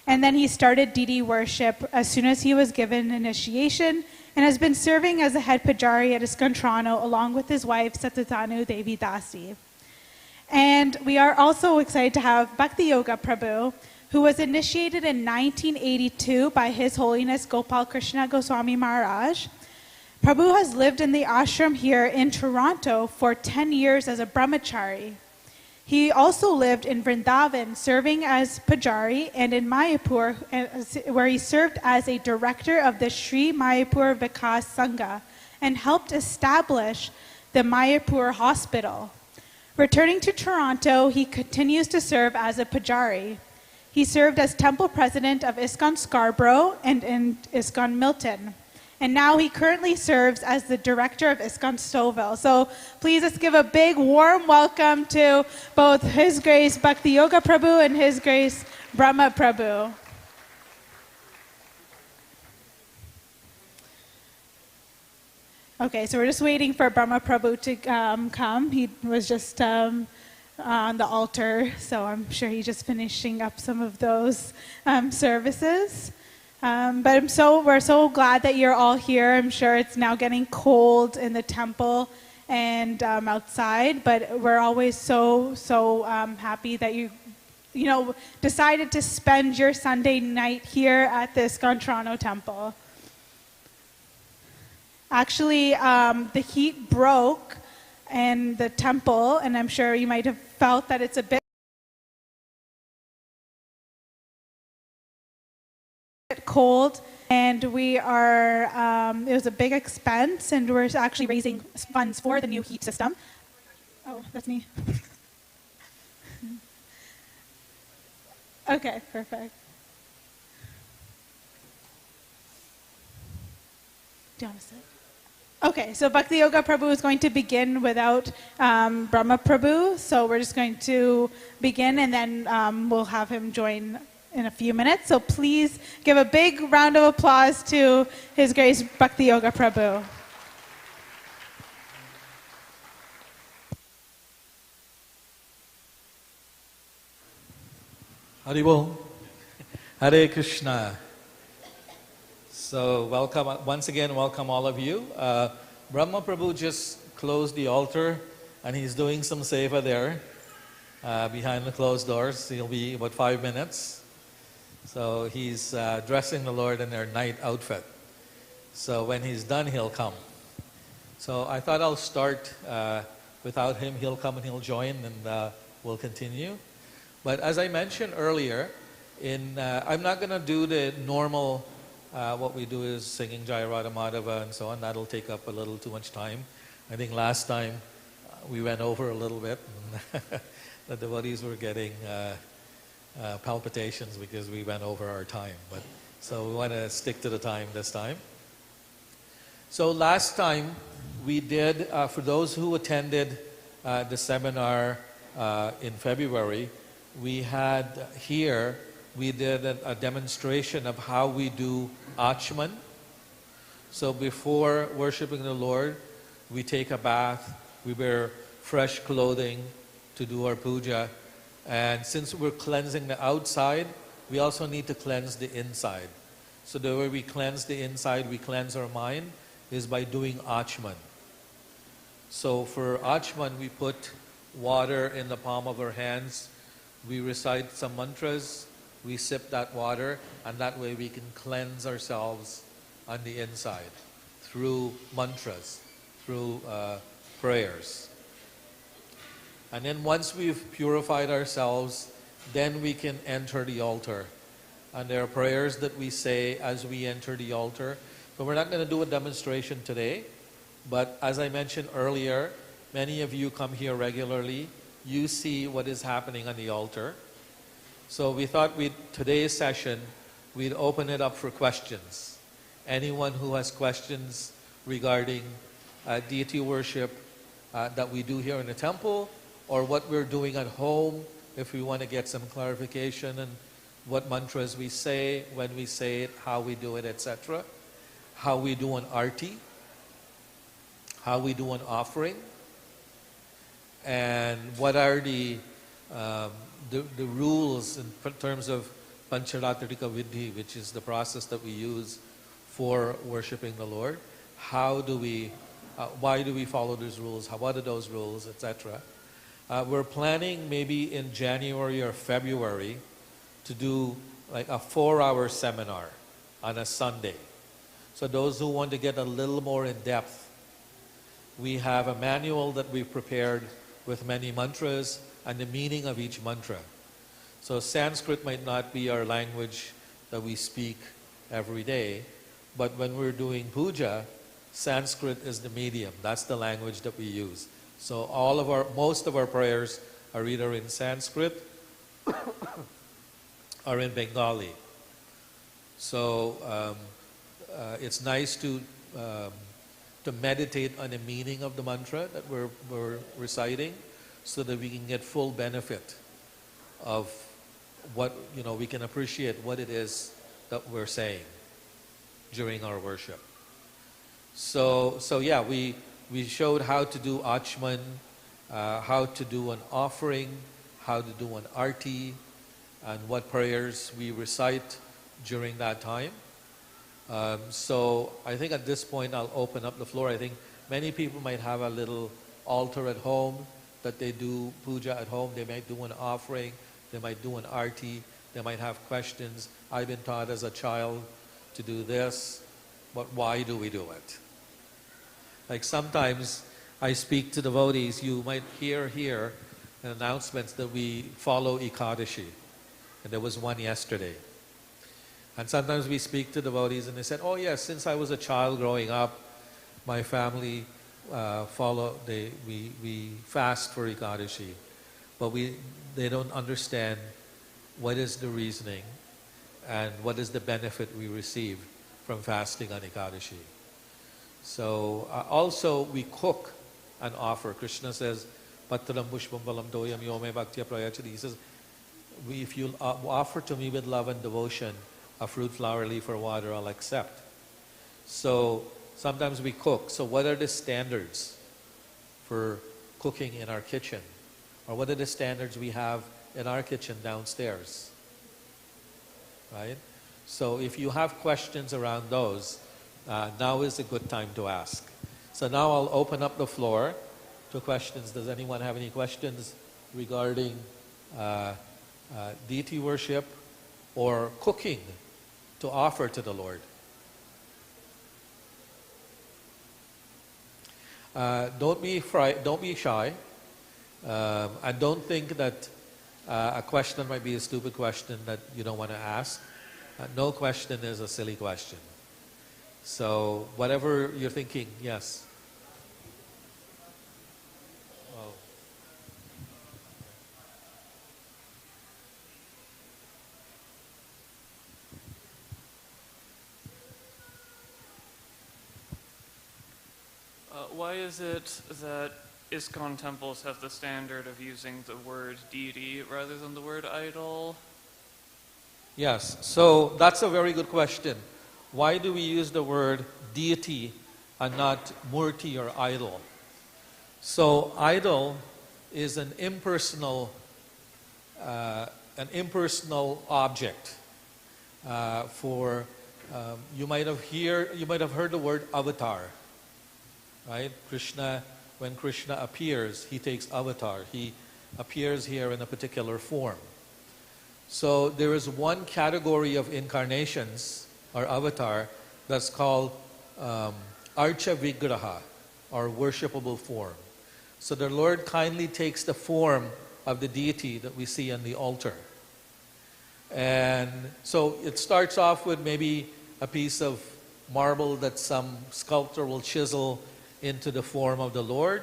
And then he started deity worship as soon as he was given initiation and has been serving as a head pujari at ISKCON Toronto along with his wife, Satutanu Devi Dasi. And we are also excited to have Bhakti Yoga Prabhu, who was initiated in 1982 by His Holiness Gopal Krishna Goswami Maharaj. Prabhu has lived in the ashram here in Toronto for 10 years as a brahmachari. He also lived in Vrindavan, serving as pujari, and in Mayapur, where he served as a director of the Sri Mayapur Vikas Sangha and helped establish the Mayapur Hospital. Returning to Toronto, he continues to serve as a pujari. He served as temple president of ISKCON Scarborough and in ISKCON Milton. And now he currently serves as the director of ISKCON Stouffville. So please let's give a big warm welcome to both His Grace Bhakti Yoga Prabhu and His Grace Brahma Prabhu. Okay, so we're just waiting for Brahma Prabhu to come. He was just on the altar, so I'm sure he's just finishing up some of those services. But we're so glad that you're all here. I'm sure it's now getting cold in the temple and outside, but we're always so happy that you decided to spend your Sunday night here at the ISKCON Toronto temple. Actually, the heat broke in the temple, and I'm sure you might have felt that it's a bit cold, and we are, it was a big expense, and we're actually raising funds for the new heat system. Oh, that's me. Okay, perfect. Do you want to sit? Okay, so Bhakti Yoga Prabhu is going to begin without Brahma Prabhu. So we're just going to begin, and then we'll have him join in a few minutes. So please give a big round of applause to His Grace Bhakti Yoga Prabhu. Haribol. Hare Krishna. So once again, welcome all of you. Brahma Prabhu just closed the altar, and he's doing some seva there behind the closed doors. He'll be about 5 minutes. So he's dressing the Lord in their night outfit. So when he's done, he'll come. So I thought I'll start without him. He'll come and he'll join, and we'll continue. But as I mentioned earlier, I'm not going to do the normal. What we do is singing Jaya Radha Madhava and so on. That'll take up a little too much time. I think last time we went over a little bit. The devotees were getting palpitations because we went over our time. So we want to stick to the time this time. So last time we did, for those who attended the seminar in February, we had here, we did a demonstration of how we do Achman. So before worshiping the Lord, we take a bath, we wear fresh clothing to do our puja. And since we're cleansing the outside, we also need to cleanse the inside. So the way we cleanse the inside, we cleanse our mind, is by doing Achman. So for Achman, we put water in the palm of our hands, we recite some mantras, we sip that water, and that way we can cleanse ourselves on the inside through mantras, through prayers. And then once we've purified ourselves, then we can enter the altar. And there are prayers that we say as we enter the altar. So we're not going to do a demonstration today, but as I mentioned earlier, many of you come here regularly. You see what is happening on the altar. So we thought today's session, we'd open it up for questions. Anyone who has questions regarding deity worship that we do here in the temple, or what we're doing at home, if we want to get some clarification on what mantras we say, when we say it, how we do it, etc. How we do an arti, how we do an offering, and what are the rules in terms of Pancharatrika Vidhi, which is the process that we use for worshiping the Lord. How do we, why do we follow those rules? What are those rules, etc. We're planning maybe in January or February to do like a 4-hour seminar on a Sunday. So those who want to get a little more in depth, we have a manual that we've prepared with many mantras and the meaning of each mantra. So Sanskrit might not be our language that we speak every day, but when we're doing puja, Sanskrit is the medium. That's the language that we use. So most of our prayers are either in Sanskrit or in Bengali. So it's nice to meditate on the meaning of the mantra that we're reciting, so that we can get full benefit of what, we can appreciate what it is that we're saying during our worship. So yeah, we showed how to do Achman, how to do an offering, how to do an arti, and what prayers we recite during that time. So I think at this point I'll open up the floor. I think many people might have a little altar at home that they do puja at home. They might do an offering, they might do an arti, they might have questions. I've been taught as a child to do this, but why do we do it? Like sometimes I speak to devotees, you might hear here announcements that we follow Ekadashi, and there was one yesterday. And sometimes we speak to devotees and they said, oh yes, since I was a child growing up, my family we fast for Ekadashi. But they don't understand what is the reasoning and what is the benefit we receive from fasting on Ekadashi. So also we cook and offer. Krishna says, Patram pushpam balam doyam yome bhaktya prayachati. He says, if you offer to me with love and devotion a fruit, flower, leaf, or water, I'll accept. So sometimes we cook. So what are the standards for cooking in our kitchen? Or what are the standards we have in our kitchen downstairs? Right? So if you have questions around those, now is a good time to ask. So now I'll open up the floor to questions. Does anyone have any questions regarding deity worship or cooking to offer to the Lord? Don't be shy, and don't think that a question might be a stupid question that you don't want to ask. No question is a silly question. So whatever you're thinking, yes. Oh. Why is it that ISKCON temples have the standard of using the word deity rather than the word idol? Yes, so that's a very good question. Why do we use the word deity and not murti or idol? So idol is an impersonal object. You might have heard the word avatar, right? When Krishna appears, he takes avatar. He appears here in a particular form. So there is one category of incarnations or avatar that's called Archa Vigraha, or worshipable form. So the Lord kindly takes the form of the deity that we see on the altar. And so it starts off with maybe a piece of marble that some sculptor will chisel into the form of the Lord.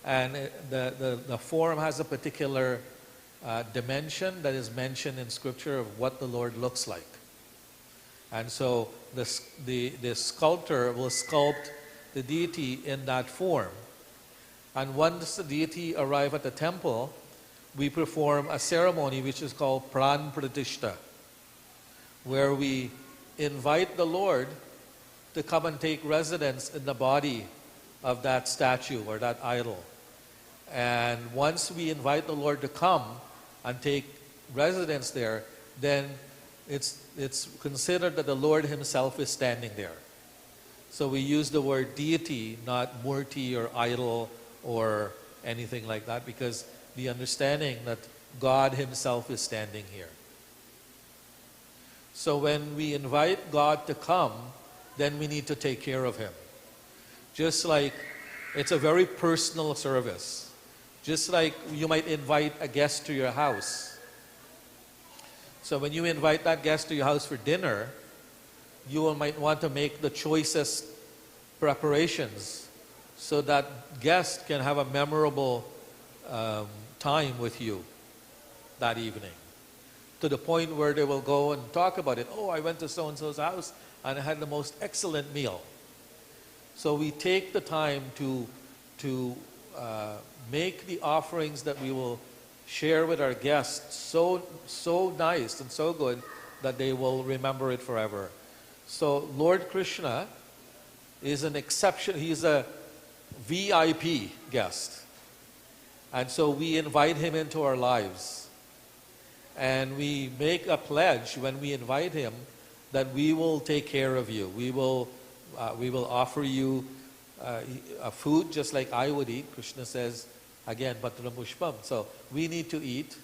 And the form has a particular dimension that is mentioned in Scripture of what the Lord looks like. And so the sculptor will sculpt the deity in that form. And once the deity arrives at the temple, we perform a ceremony which is called Pran Pratishta, where we invite the Lord to come and take residence in the body of that statue or that idol. And once we invite the Lord to come and take residence there, then it's considered that the Lord himself is standing there. So we use the word deity, not murti or idol or anything like that, because the understanding that God himself is standing here. So when we invite God to come, then we need to take care of him. Just like it's a very personal service. Just like you might invite a guest to your house. So when you invite that guest to your house for dinner, you might want to make the choicest preparations so that guest can have a memorable time with you that evening. To the point where they will go and talk about it. Oh, I went to so-and-so's house and I had the most excellent meal. So we take the time to make the offerings that we will share with our guests so nice and so good that they will remember it forever. So Lord Krishna is an exception. He's a VIP guest. And so we invite him into our lives. And we make a pledge when we invite him that we will take care of you. We will offer you a food just like I would eat. Krishna says, again, Patram Pushpam. So we need to eat.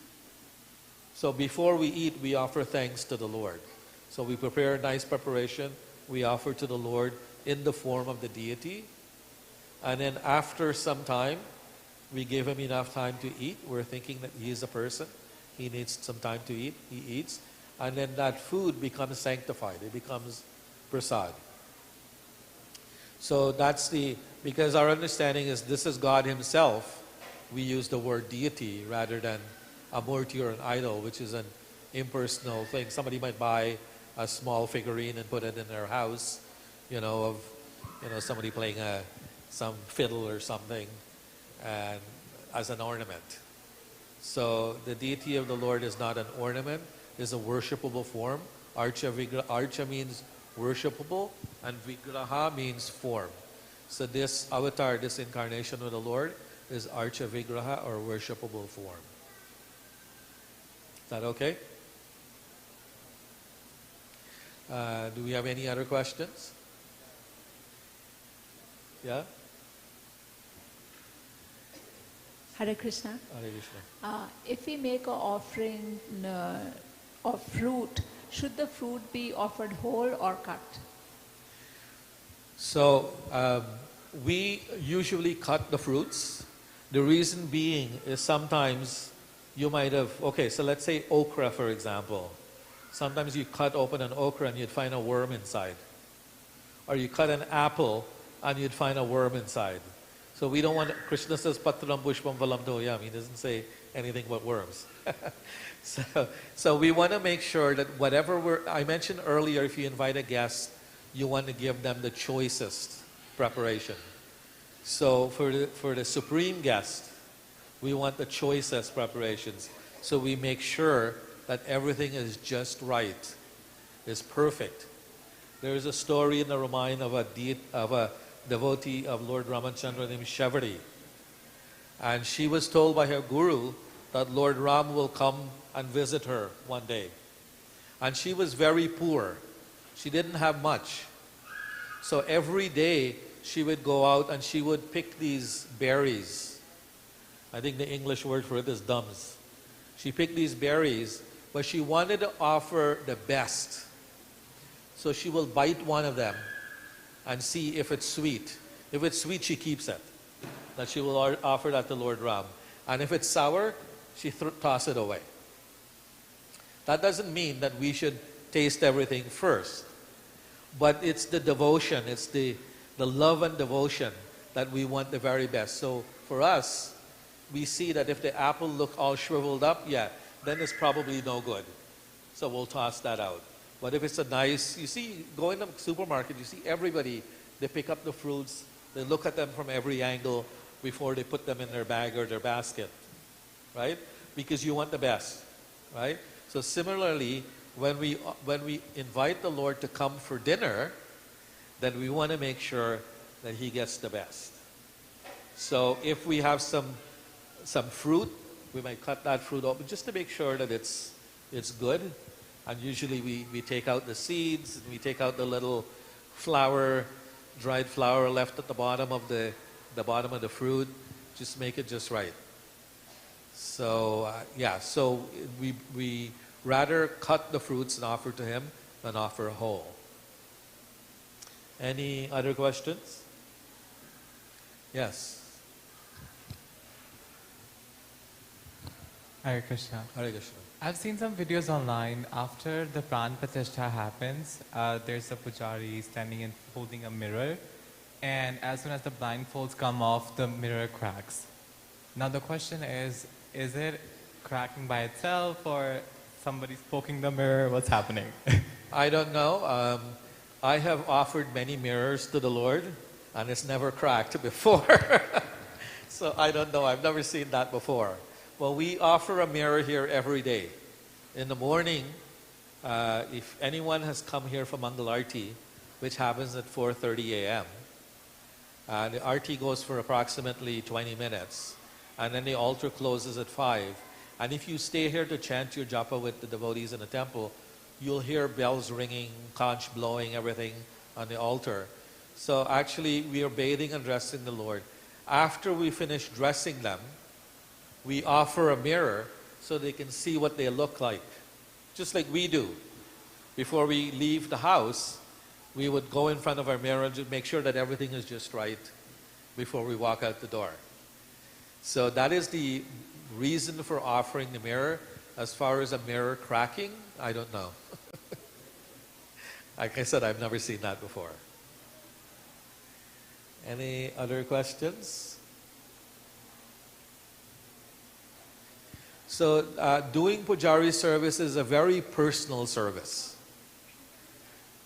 So before we eat, we offer thanks to the Lord. So we prepare a nice preparation. We offer to the Lord in the form of the deity. And then after some time, we give him enough time to eat. We're thinking that he is a person. He needs some time to eat. He eats. and then that food becomes sanctified. It becomes prasad. So that's because our understanding is this is God himself, we use the word deity rather than a murti or an idol, which is an impersonal thing. Somebody might buy a small figurine and put it in their house, of somebody playing some fiddle or something, and as an ornament. So the deity of the Lord is not an ornament, is a worshipable form. Archa means worshipable, and vigraha means form. So this avatar, this incarnation of the Lord, is Archa Vigraha, or worshipable form. Is that okay? Do we have any other questions? Yeah? Hare Krishna. Hare Krishna. If we make an offering of fruit, should the fruit be offered whole or cut? So we usually cut the fruits. The reason being is sometimes you might have, so let's say okra, for example. Sometimes you cut open an okra and you'd find a worm inside. Or you cut an apple and you'd find a worm inside. So we don't want, Krishna says, patram pushpam valam doyam. He doesn't say anything but worms. So we want to make sure that whatever I mentioned earlier, if you invite a guest, you want to give them the choicest preparation. So for the supreme guest, we want the choicest preparations. So we make sure that everything is just right, is perfect. There is a story in the Ramayana of a devotee of Lord Ramachandra named Shavari. And she was told by her guru that Lord Ram will come and visit her one day. And she was very poor. She didn't have much. So every day she would go out and she would pick these berries. I think the English word for it is dums. She picked these berries, but she wanted to offer the best. So she will bite one of them and see if it's sweet. If it's sweet, she keeps it. That she will offer that to Lord Ram. And if it's sour, she toss it away. That doesn't mean that we should taste everything first. But it's the devotion, it's the love and devotion that we want the very best. So for us, we see that if the apple look all shriveled up, then it's probably no good. So we'll toss that out. But if it's a nice, you see, go in the supermarket, you see everybody, they pick up the fruits, they look at them from every angle before they put them in their bag or their basket, right? Because you want the best, right? So similarly, when we invite the Lord to come for dinner, then we want to make sure that he gets the best. So if we have some fruit, we might cut that fruit open just to make sure that it's good. And usually we take out the seeds, and we take out the little flour, dried flour left at the bottom of the bottom of the fruit. Just make it just right. So so we rather cut the fruits and offer to him than offer whole. Any other questions? Yes. Hare Krishna. Hare Krishna. I've seen some videos online. After the Pran Pratishtha happens, there's a pujari standing and holding a mirror. And as soon as the blindfolds come off, the mirror cracks. Now the question is it cracking by itself or somebody's poking the mirror? What's happening? I don't know. I have offered many mirrors to the Lord, and it's never cracked before. So I don't know. I've never seen that before. Well, we offer a mirror here every day. In the morning, if anyone has come here for Mangal Arti, which happens at 4:30 a.m., the Arti goes for approximately 20 minutes, and then the altar closes at 5. And if you stay here to chant your japa with the devotees in the temple, you'll hear bells ringing, conch blowing, everything on the altar. So actually, we are bathing and dressing the Lord. After we finish dressing them, we offer a mirror so they can see what they look like. Just like we do. Before we leave the house, we would go in front of our mirror and just make sure that everything is just right before we walk out the door. So that is the reason for offering the mirror, As far as a mirror cracking, I don't know. Like I said, I've never seen that before. Any other questions? So doing Pujari service is a very personal service.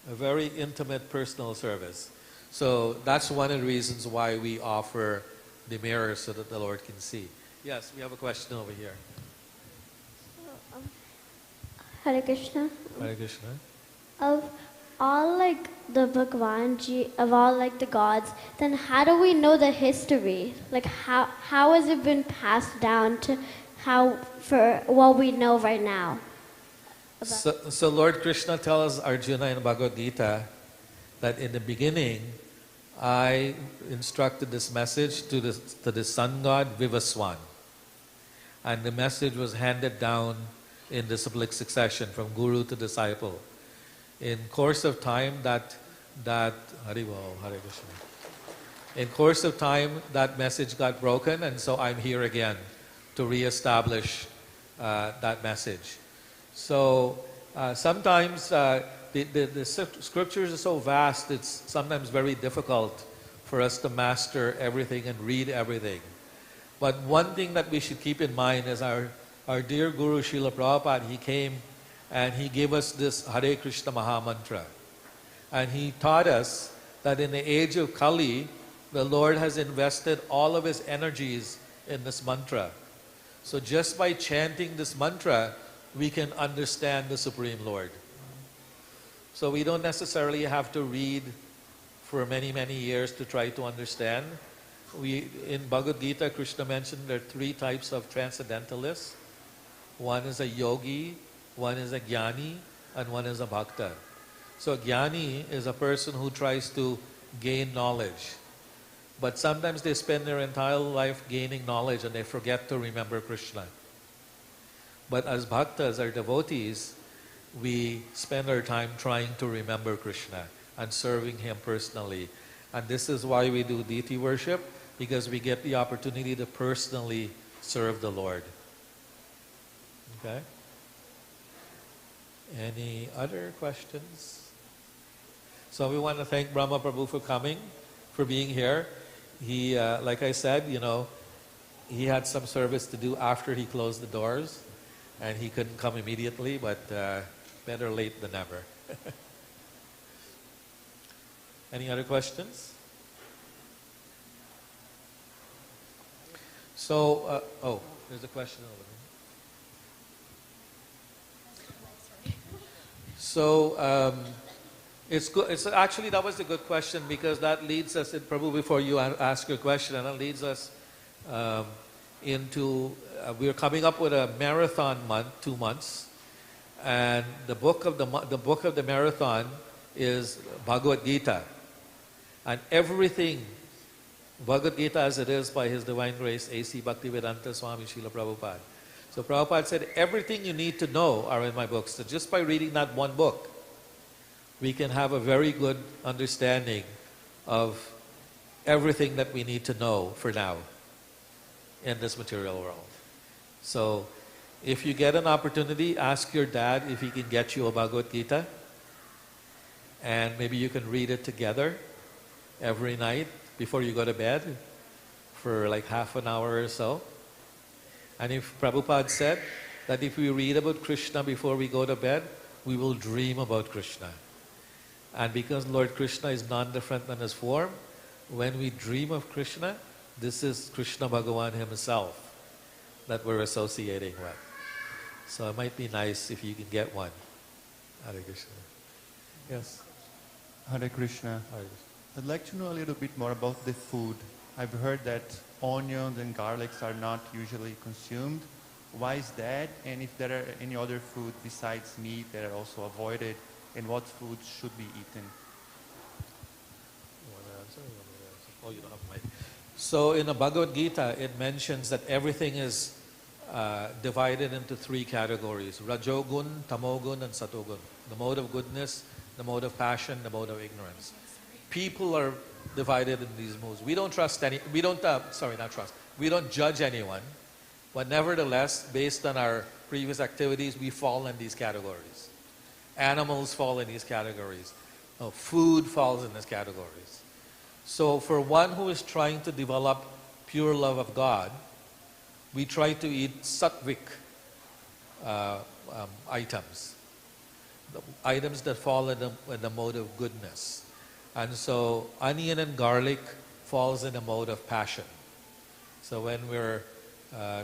A very intimate personal service. So that's one of the reasons why we offer the mirror so that the Lord can see. Yes, we have a question over here. Hare Krishna. Hare Krishna. Of all like the Bhagwanji, of all like the gods, then how do we know the history? Like how has it been passed down to how for what we know right now? So Lord Krishna tells Arjuna in Bhagavad Gita that in the beginning, I instructed this message to the sun god Vivaswan. And the message was handed down in disciplic succession from guru to disciple. In course of time that Haribol, Hare Krishna. In course of time that message got broken, and so I'm here again to reestablish that message. So sometimes the scriptures are so vast, it's sometimes very difficult for us to master everything and read everything. But one thing that we should keep in mind is our dear Guru Srila Prabhupada, he came and he gave us this Hare Krishna Maha Mantra. And he taught us that in the age of Kali, the Lord has invested all of his energies in this mantra. So just by chanting this mantra, we can understand the Supreme Lord. So we don't necessarily have to read for many, many years to try to understand. In Bhagavad Gita, Krishna mentioned there are 3 types of transcendentalists. One is a yogi, one is a jnani, and one is a bhakta. So a jnani is a person who tries to gain knowledge. But sometimes they spend their entire life gaining knowledge and they forget to remember Krishna. But as bhaktas, our devotees, we spend our time trying to remember Krishna and serving him personally. And this is why we do deity worship, because we get the opportunity to personally serve the Lord. Okay? Any other questions? So we want to thank Brahma Prabhu for coming, for being here. He, like I said, he had some service to do after he closed the doors, and he couldn't come immediately, but better late than never. Any other questions? So, there's a question over there. So, it's good. It's actually, that was a good question, because that leads us, Prabhu, before you ask your question, and that leads us into, we're coming up with a marathon month, 2 months, and the book of the marathon is Bhagavad Gita, and everything, Bhagavad Gita as it is by His Divine Grace, A.C. Bhaktivedanta Swami Srila Prabhupada. So Prabhupada said, everything you need to know are in my books. So just by reading that one book, we can have a very good understanding of everything that we need to know for now in this material world. So if you get an opportunity, ask your dad if he can get you a Bhagavad Gita, and maybe you can read it together every night before you go to bed for like half an hour or so. And if Prabhupada said that if we read about Krishna before we go to bed, we will dream about Krishna. And because Lord Krishna is non-different than his form, when we dream of Krishna, this is Krishna Bhagavan himself that we're associating with. So it might be nice if you can get one. Hare Krishna. Yes? Hare Krishna. Hare Krishna. I'd like to know a little bit more about the food. I've heard that onions and garlics are not usually consumed. Why is that? And if there are any other food besides meat that are also avoided, and what foods should be eaten? You want to answer? Oh, you don't have mic. So in the Bhagavad Gita, it mentions that everything is divided into 3 categories: Rajogun, Tamogun, and Satogun. The mode of goodness, the mode of passion, the mode of ignorance. People are divided in these modes. We don't trust we don't judge anyone, But nevertheless, based on our previous activities, we fall in these categories. Animals fall in these categories. Food falls in these categories. So for one who is trying to develop pure love of God, we try to eat sattvic items, the items that fall in the mode of goodness. And so onion and garlic falls in the mode of passion. So when we're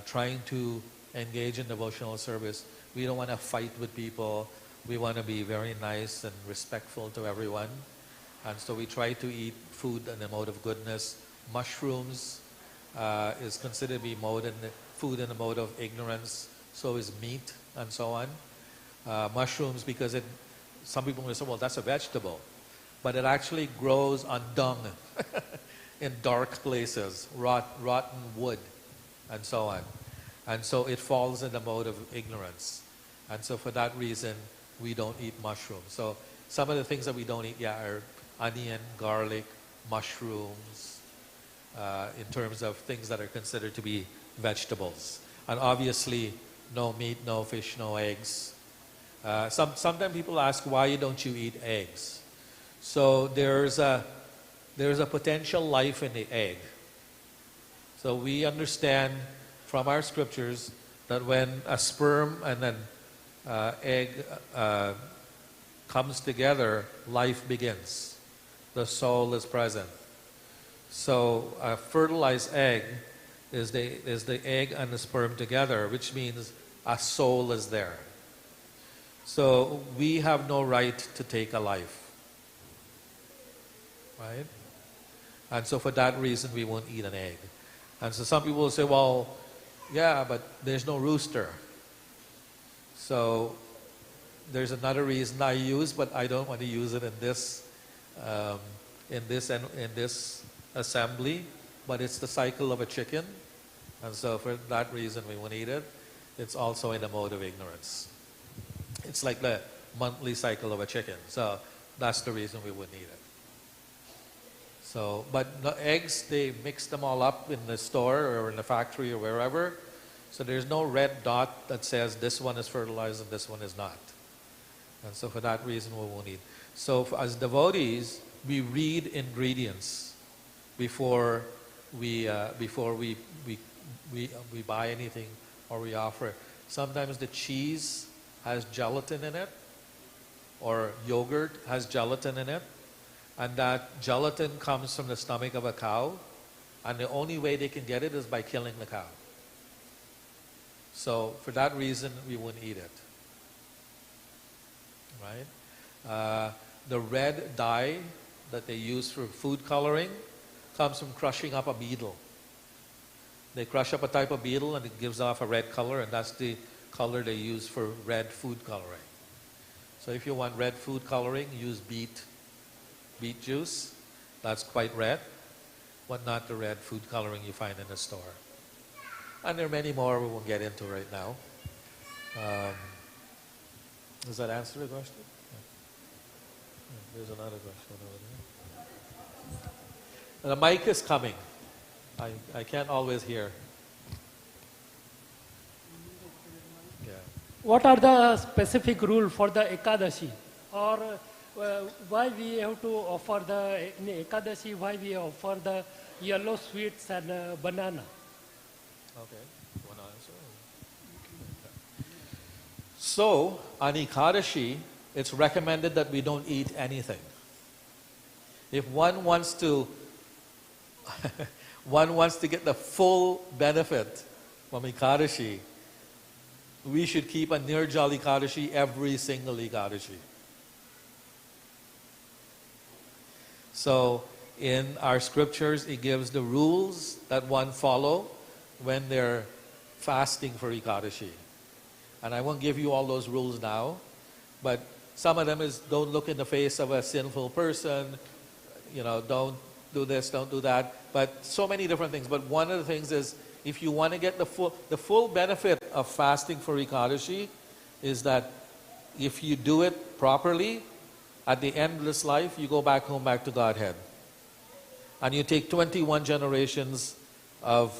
trying to engage in devotional service, we don't want to fight with people. We want to be very nice and respectful to everyone. And so we try to eat food in the mode of goodness. Mushrooms is considered to be food in the mode of ignorance. So is meat and so on. Mushrooms, because some people will say, well, that's a vegetable. But it actually grows on dung in dark places, rotten wood, and so on. And so it falls in the mode of ignorance. And so for that reason, we don't eat mushrooms. So some of the things that we don't eat are onion, garlic, mushrooms, in terms of things that are considered to be vegetables. And obviously, no meat, no fish, no eggs. Sometimes people ask, why don't you eat eggs? So there's a potential life in the egg. So we understand from our scriptures that when a sperm and an egg comes together, life begins. The soul is present. So a fertilized egg is the egg and the sperm together, which means a soul is there. So we have no right to take a life. Right? And so for that reason, we won't eat an egg. And so some people will say, well, yeah, but there's no rooster. So there's another reason I use, but I don't want to use it in this assembly. But it's the cycle of a chicken. And so for that reason, we won't eat it. It's also in the mode of ignorance. It's like the monthly cycle of a chicken. So that's the reason we wouldn't eat it. So, but the eggs, they mix them all up in the store or in the factory or wherever. So there's no red dot that says this one is fertilized and this one is not. And so for that reason, we won't eat. So as devotees, we read ingredients before we buy anything or we offer. Sometimes the cheese has gelatin in it, or yogurt has gelatin in it. And that gelatin comes from the stomach of a cow. And the only way they can get it is by killing the cow. So for that reason, we wouldn't eat it. Right? The red dye that they use for food coloring comes from crushing up a beetle. They crush up a type of beetle and it gives off a red color, and that's the color they use for red food coloring. So if you want red food coloring, use beet juice. That's quite red, but not the red food coloring you find in the store. And there are many more we won't get into right now. Does that answer the question? Yeah. There's another question over there. The mic is coming. I can't always hear. Yeah. What are the specific rules for the Ekadashi? Or why we have to offer in Ekadashi, why we offer the yellow sweets and banana? Okay. You want to answer? So, on Ekadashi, it's recommended that we don't eat anything. If one wants to get the full benefit from Ekadashi, we should keep a Nirjala Ekadashi every single Ekadashi. So in our scriptures, it gives the rules that one follow when they're fasting for Ekadashi. And I won't give you all those rules now, but some of them is don't look in the face of a sinful person, don't do this, don't do that, but so many different things. But one of the things is, if you want to get the full benefit of fasting for Ekadashi, is that if you do it properly, at the end of this life, you go back home, back to Godhead. And you take 21 generations of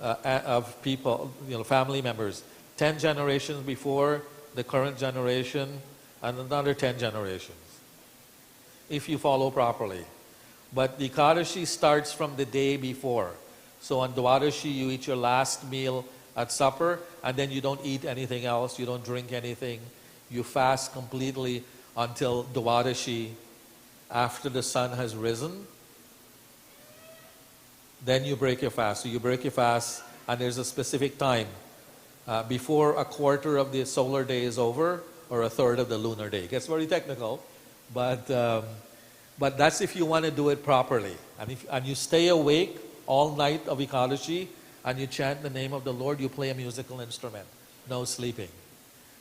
of people, family members, 10 generations before the current generation, and another 10 generations, if you follow properly. But the Ekadashi starts from the day before. So on Dwadashi, you eat your last meal at supper, and then you don't eat anything else, you don't drink anything. You fast completely until Dwadashi, after the sun has risen. Then you break your fast. So you break your fast, and there's a specific time before a quarter of the solar day is over, or a third of the lunar day. It gets very technical, but that's if you want to do it properly. And you stay awake all night of Ekadashi, and you chant the name of the Lord, you play a musical instrument. No sleeping.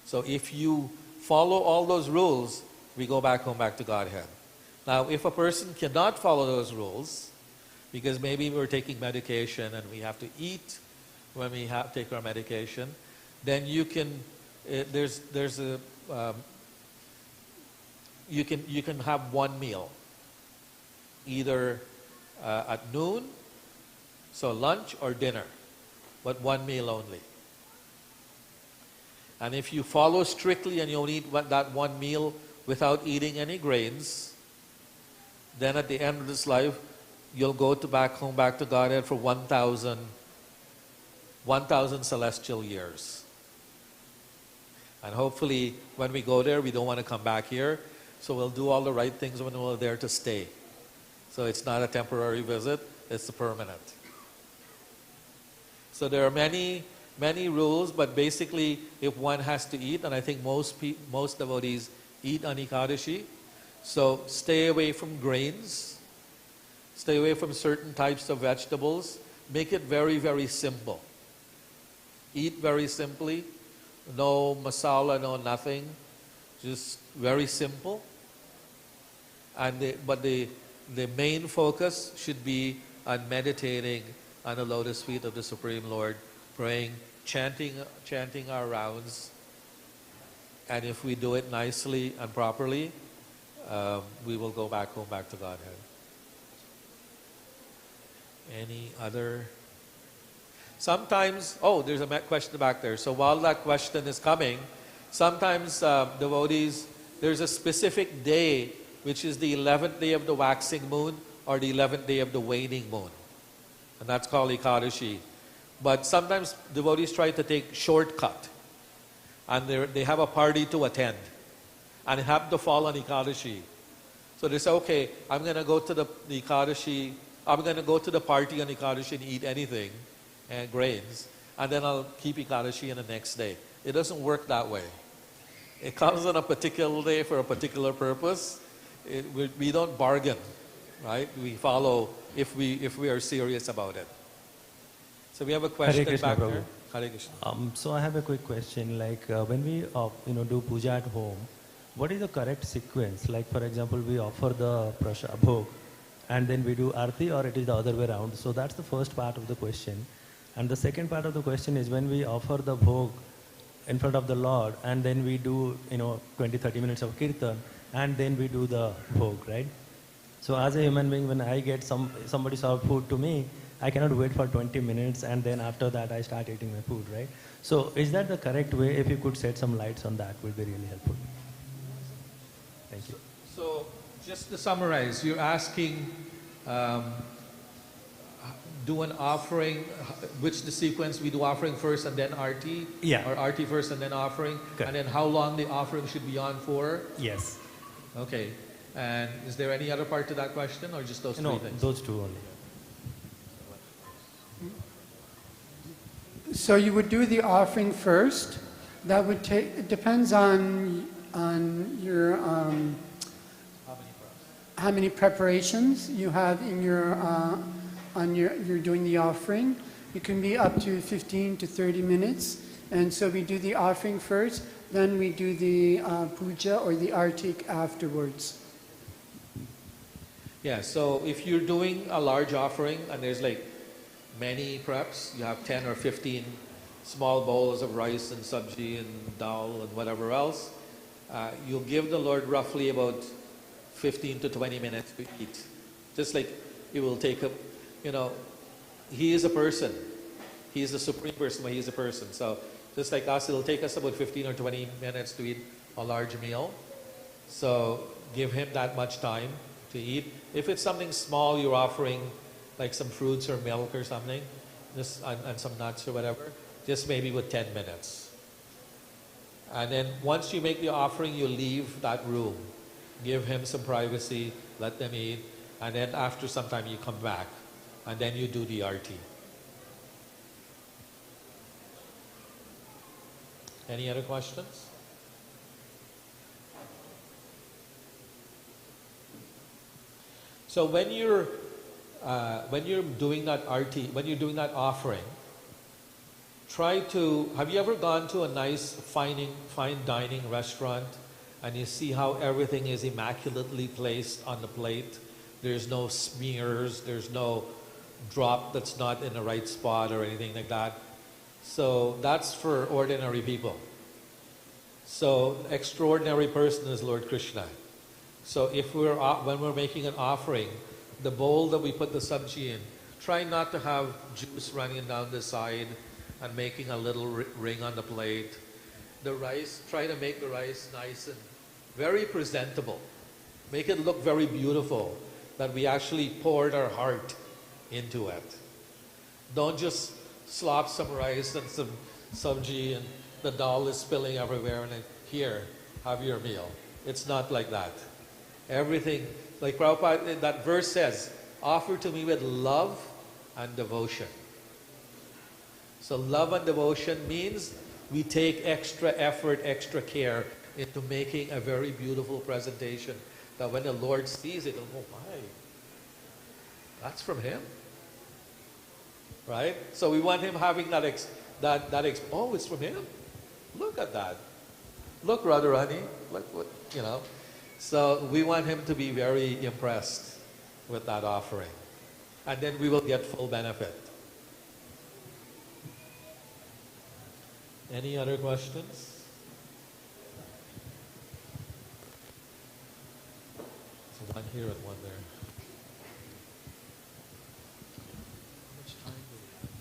So if you follow all those rules, we go back home, back to Godhead. Now, if a person cannot follow those rules, because maybe we're taking medication and we have to eat when we take our medication, then you can, you can have one meal, either at noon, so lunch or dinner, but one meal only. And if you follow strictly and you only eat that one meal without eating any grains, then at the end of this life, you'll go back home, back to Godhead for 1,000 celestial years. And hopefully, when we go there, we don't want to come back here. So we'll do all the right things when we're there to stay. So it's not a temporary visit, it's a permanent. So there are many rules, but basically, if one has to eat, and I think most devotees eat on Ekadashi, so stay away from grains, stay away from certain types of vegetables, make it very, very simple. Eat very simply, no masala, no nothing, just very simple. But the main focus should be on meditating on the lotus feet of the Supreme Lord, praying, chanting our rounds, and if we do it nicely and properly, we will go back home, back to Godhead. Any other? Sometimes, there's a question back there. So while that question is coming, sometimes devotees, there's a specific day, which is the 11th day of the waxing moon or the 11th day of the waning moon. And that's called Ekadashi. But sometimes devotees try to take shortcut. And they have a party to attend. And it happened to fall on Ekadashi. So they say, okay, I'm going to go to the Ekadashi, I'm going to go to the party on Ekadashi and eat anything, and grains, and then I'll keep Ekadashi in the next day. It doesn't work that way. It comes on a particular day for a particular purpose. We don't bargain, right? We follow if we are serious about it. So we have a question back there. Hare Krishna. So I have a quick question. Like when we do puja at home, what is the correct sequence? Like for example, we offer the bhog, and then we do arti, or it is the other way around. So that's the first part of the question. And the second part of the question is when we offer the bhog in front of the Lord, and then we do 20-30 minutes of kirtan, and then we do the bhog, right? So as a human being, when I get somebody serve food to me, I cannot wait for 20 minutes, and then after that I start eating my food, right? So is that the correct way? If you could shed some lights on that, would be really helpful. Thank you. So just to summarize, you're asking, do an offering, which the sequence we do offering first and then arti? Yeah. Or arti first and then offering? Okay. And then how long the offering should be on for? Yes. Okay. And is there any other part to that question, or just those three things? Those two only. So you would do the offering first. That would take, it depends on your, how many preparations you have in your, you're doing the offering. It can be up to 15 to 30 minutes. And so we do the offering first, then we do the puja or the artik afterwards. Yeah, so if you're doing a large offering and there's like many preps, you have 10 or 15 small bowls of rice and sabji and dal and whatever else, you'll give the Lord roughly about 15 to 20 minutes to eat. Just like it will take He is a person. He's the supreme person, but he's a person. So just like us, it'll take us about 15 or 20 minutes to eat a large meal. So give him that much time to eat. If it's something small, you're offering like some fruits or milk or something, just and some nuts or whatever, just maybe with 10 minutes. And then once you make the offering, you leave that room. Give him some privacy, let them eat, and then after some time you come back, and then you do the arti. Any other questions? So when you're doing that arti, when you're doing that offering, try to, have you ever gone to a nice fine dining restaurant and you see how everything is immaculately placed on the plate? There's no smears, there's no drop that's not in the right spot or anything like that. So that's for ordinary people. So extraordinary person is Lord Krishna. So if when we're making an offering, the bowl that we put the sabji in, try not to have juice running down the side and making a little ring on the plate. The rice, try to make the rice nice and very presentable. Make it look very beautiful, that we actually poured our heart into it. Don't just slop some rice and some sabji and the dal is spilling everywhere and then, here, have your meal. It's not like that. Everything, like Prabhupada, that verse says, offer to me with love and devotion. So love and devotion means we take extra effort, extra care into making a very beautiful presentation that when the Lord sees it, he'll go, my, that's from him. Right? So we want him having oh, it's from him? Look at that. Look, Radharani, look what, you know. So we want him to be very impressed with that offering. And then we will get full benefit. Any other questions? So one here and one there.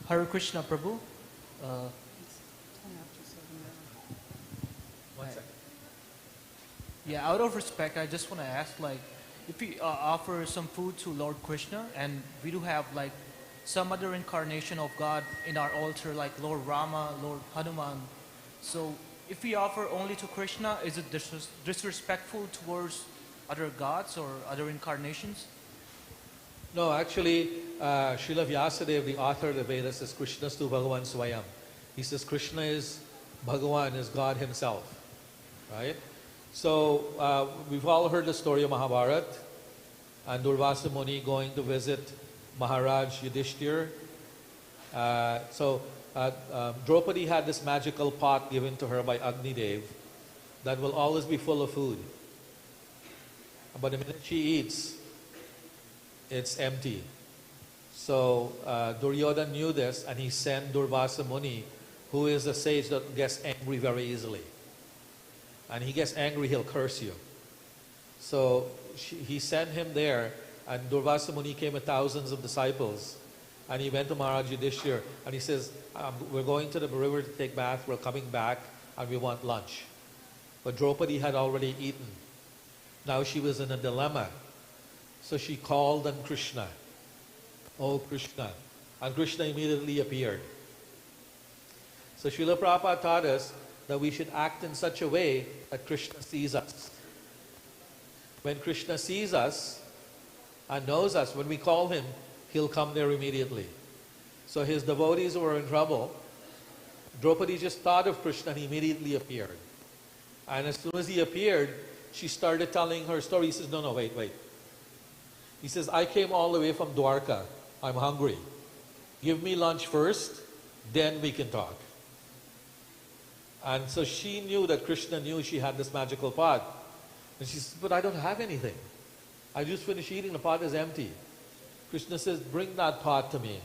Hare Krishna, Prabhu. One second. Yeah, out of respect, I just want to ask, like, if we offer some food to Lord Krishna, and we do have, like, some other incarnation of God in our altar, like Lord Rama, Lord Hanuman. So, if we offer only to Krishna, is it disrespectful towards other gods or other incarnations? No, actually, Srila Vyasadeva, the author of the Vedas, says Krishnastu Bhagavan Swayam. He says Krishna is Bhagavan, is God himself. Right? So, we've all heard the story of Mahabharata and Durvasa Muni going to visit Maharaj Yudhishthir. Draupadi had this magical pot given to her by Agni Dev that will always be full of food. But the minute she eats, it's empty. So Duryodhana knew this and he sent Durvasa Muni, who is a sage that gets angry very easily. And he gets angry, he'll curse you. So he sent him there, and Durvasa Muni came with thousands of disciples. And he went to Maharaj Yudhishthir and he says, we're going to the river to take bath, we're coming back and we want lunch. But Draupadi had already eaten. Now she was in a dilemma. So she called on Krishna. Oh Krishna. And Krishna immediately appeared. So Srila Prabhupada taught us that we should act in such a way that Krishna sees us. When Krishna sees us and knows us, when we call him, he'll come there immediately. So his devotees were in trouble. Draupadi just thought of Krishna and he immediately appeared. And as soon as he appeared, she started telling her story. He says, no, wait. He says, I came all the way from Dwarka. I'm hungry. Give me lunch first, then we can talk. And so she knew that Krishna knew she had this magical pot. And she says, but I don't have anything. I just finished eating, the pot is empty. Krishna says, bring that pot to me.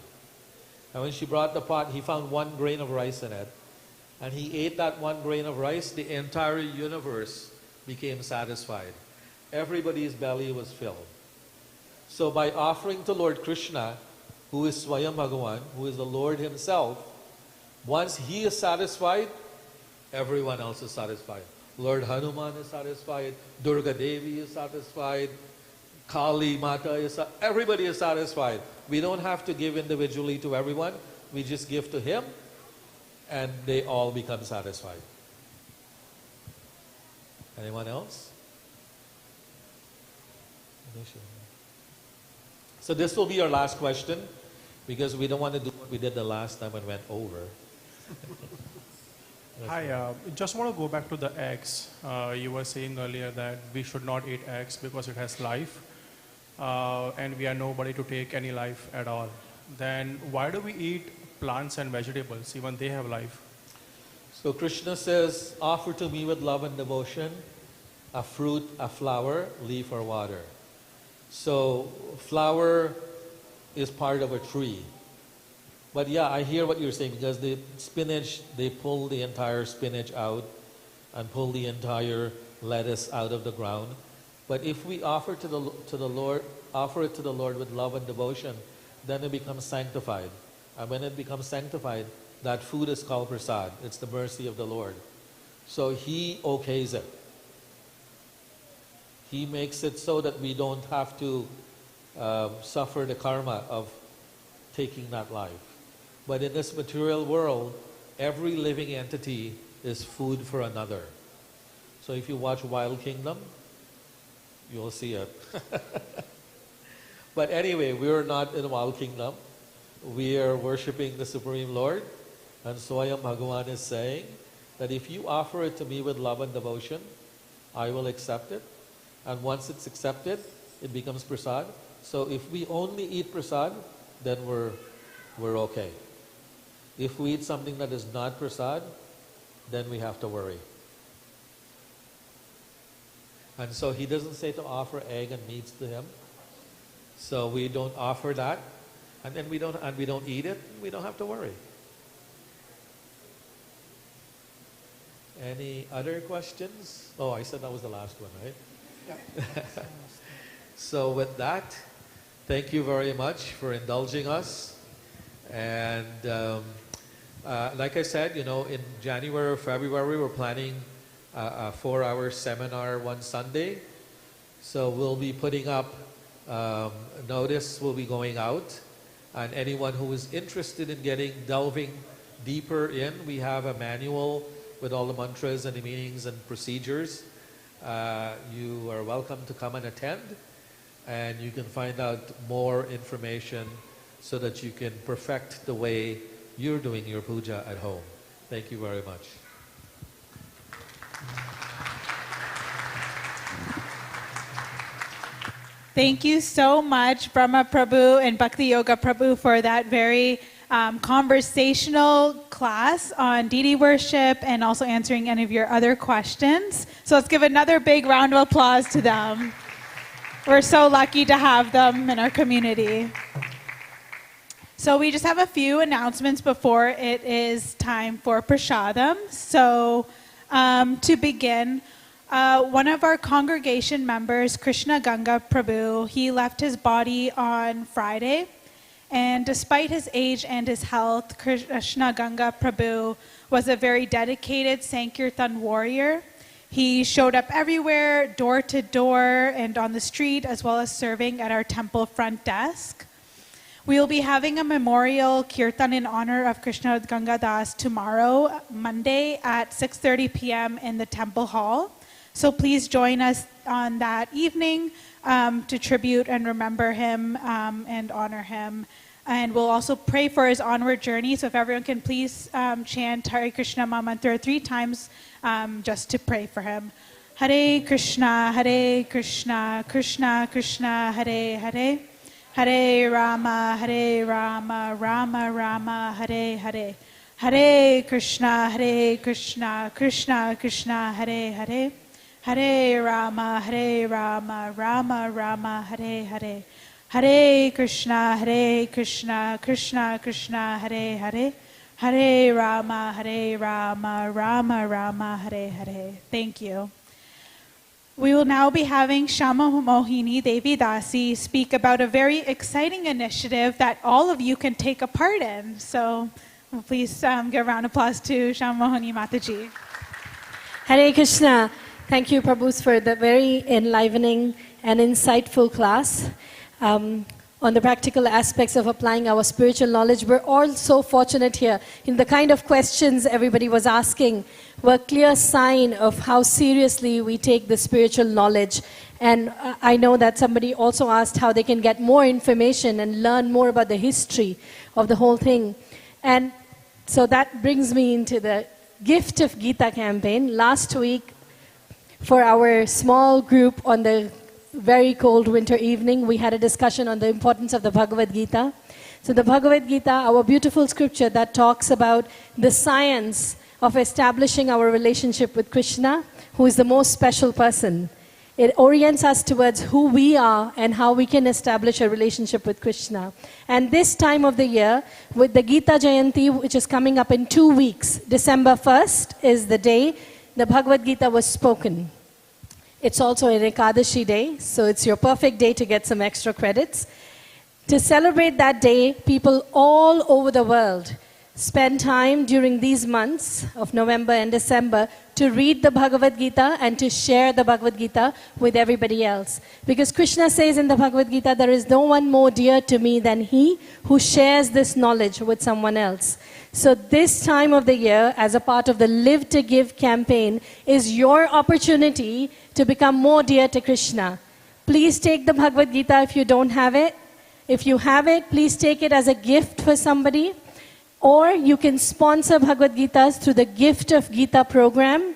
And when she brought the pot, he found 1 grain of rice in it. And he ate that 1 grain of rice, the entire universe became satisfied. Everybody's belly was filled. So by offering to Lord Krishna, who is Swayam Bhagavan, who is the Lord himself, Once he is satisfied, everyone else is satisfied. Lord Hanuman is satisfied, Durga Devi is satisfied, Kali Mata is everybody is satisfied. We don't have to give individually to everyone. We just give to him and they all become satisfied. Anyone else? So this will be our last question because we don't want to do what we did the last time and went over. Hi, just want to go back to the eggs. You were saying earlier that we should not eat eggs because it has life, and we are nobody to take any life at all. Then why do we eat plants and vegetables? Even they have life. So Krishna says, offer to me with love and devotion a fruit, a flower, leaf or water. So flower is part of a tree. But yeah, I hear what you're saying because the spinach, they pull the entire spinach out and pull the entire lettuce out of the ground. But if we offer to the Lord, offer it to the Lord with love and devotion, then it becomes sanctified. And when it becomes sanctified, that food is called prasad. It's the mercy of the Lord. So he okays it. He makes it so that we don't have to suffer the karma of taking that life. But in this material world, every living entity is food for another. So if you watch Wild Kingdom, you'll see it. But anyway, we are not in Wild Kingdom. We are worshiping the Supreme Lord. And Swayam Bhagavan is saying that if you offer it to me with love and devotion, I will accept it. And once it's accepted, it becomes prasad. So if we only eat prasad, then we're okay. If we eat something that is not prasad, then we have to worry. And so he doesn't say to offer egg and meats to him. So we don't offer that, and then we don't eat it. We don't have to worry. Any other questions? Oh, I said that was the last one, right? Yeah. So with that, thank you very much for indulging us. And like I said, you know, in January or February, we're planning a 4-hour seminar one Sunday. So we'll be putting up, notice will be going out. And anyone who is interested in delving deeper in, we have a manual with all the mantras and the meanings and procedures. You are welcome to come and attend. And you can find out more information so that you can perfect the way you're doing your puja at home. Thank you very much. Thank you so much, Brahma Prabhu and Bhakti Yoga Prabhu, for that very conversational class on deity worship and also answering any of your other questions. So let's give another big round of applause to them. We're so lucky to have them in our community. So we just have a few announcements before it is time for prasadam. So to begin, one of our congregation members, Krishna Ganga Prabhu, he left his body on Friday. And despite his age and his health, Krishna Ganga Prabhu was a very dedicated Sankirtan warrior. He showed up everywhere, door to door and on the street, as well as serving at our temple front desk. We will be having a memorial kirtan in honor of Krishna Ganga Das tomorrow, Monday at 6:30 p.m. in the temple hall. So please join us on that evening to tribute and remember him and honor him. And we'll also pray for his onward journey. So if everyone can please chant Hare Krishna Mantra 3 times just to pray for him. Hare Krishna, Krishna Krishna, Hare Hare. Hare Rama, Rama Rama, Hare Hare. Hare Krishna, Krishna Krishna, Hare Hare. Hare Rama, Rama Rama, Hare Hare. Hare Krishna, Krishna Krishna, Hare Hare. Hare Rama, Rama Rama, Hare Hare. Thank you. We will now be having Shama Mohini Devi Dasi speak about a very exciting initiative that all of you can take a part in. So Please give a round of applause to Shamamohini Mataji. Hare Krishna. Thank you, Prabhus, for the very enlivening and insightful class on the practical aspects of applying our spiritual knowledge. We're all so fortunate here. In the kind of questions everybody was asking were a clear sign of how seriously we take the spiritual knowledge. And I know that somebody also asked how they can get more information and learn more about the history of the whole thing. And so that brings me into the Gift of Gita campaign. Last week, for our small group on the very cold winter evening, we had a discussion on the importance of the Bhagavad Gita. So the Bhagavad Gita, our beautiful scripture that talks about the science of establishing our relationship with Krishna, who is the most special person. It orients us towards who we are and how we can establish a relationship with Krishna. And this time of the year, with the Gita Jayanti, which is coming up in 2 weeks, December 1st is the day the Bhagavad Gita was spoken. It's also an Ekadashi day, so it's your perfect day to get some extra credits. To celebrate that day, people all over the world spend time during these months of November and December to read the Bhagavad Gita and to share the Bhagavad Gita with everybody else. Because Krishna says in the Bhagavad Gita, there is no one more dear to me than he who shares this knowledge with someone else. So this time of the year, as a part of the Live to Give campaign, is your opportunity to become more dear to Krishna. Please take the Bhagavad Gita if you don't have it. If you have it, please take it as a gift for somebody. Or you can sponsor Bhagavad Gitas through the Gift of Gita program,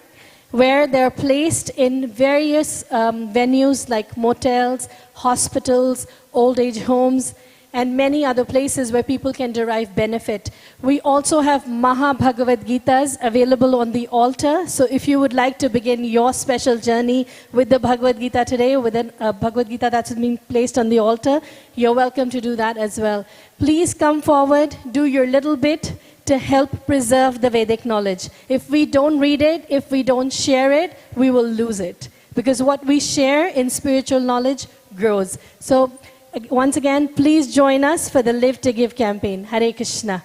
where they're placed in various venues like motels, hospitals, old age homes, and many other places where people can derive benefit. We also have Maha Bhagavad Gitas available on the altar. So if you would like to begin your special journey with the Bhagavad Gita today, with a Bhagavad Gita that's been placed on the altar, you're welcome to do that as well. Please come forward, do your little bit to help preserve the Vedic knowledge. If we don't read it, if we don't share it, we will lose it. Because what we share in spiritual knowledge grows. So once again, please join us for the Live to Give campaign. Hare Krishna.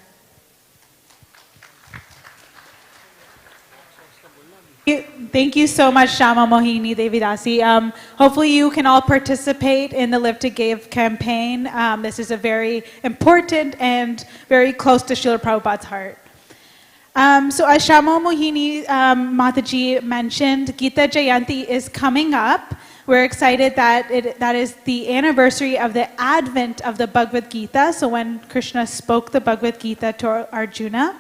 Thank you so much, Shamamohini Devidasi. Hopefully you can all participate in the Live to Give campaign. This is a very important and very close to Srila Prabhupada's heart. So as Shamamohini Mataji mentioned, Gita Jayanti is coming up. We're excited that that is the anniversary of the advent of the Bhagavad Gita, so when Krishna spoke the Bhagavad Gita to Arjuna.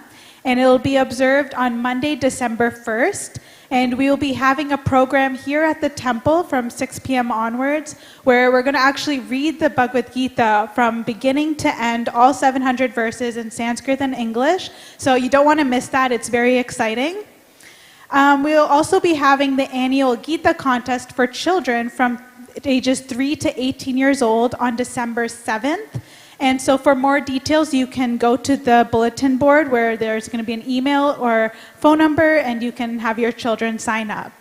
And it will be observed on Monday, December 1st. And we will be having a program here at the temple from 6 p.m. onwards, where we're going to actually read the Bhagavad Gita from beginning to end, all 700 verses in Sanskrit and English. So you don't want to miss that. It's very exciting. We'll also be having the annual Gita contest for children from ages 3 to 18 years old on December 7th. And so for more details, you can go to the bulletin board where there's going to be an email or phone number, and you can have your children sign up.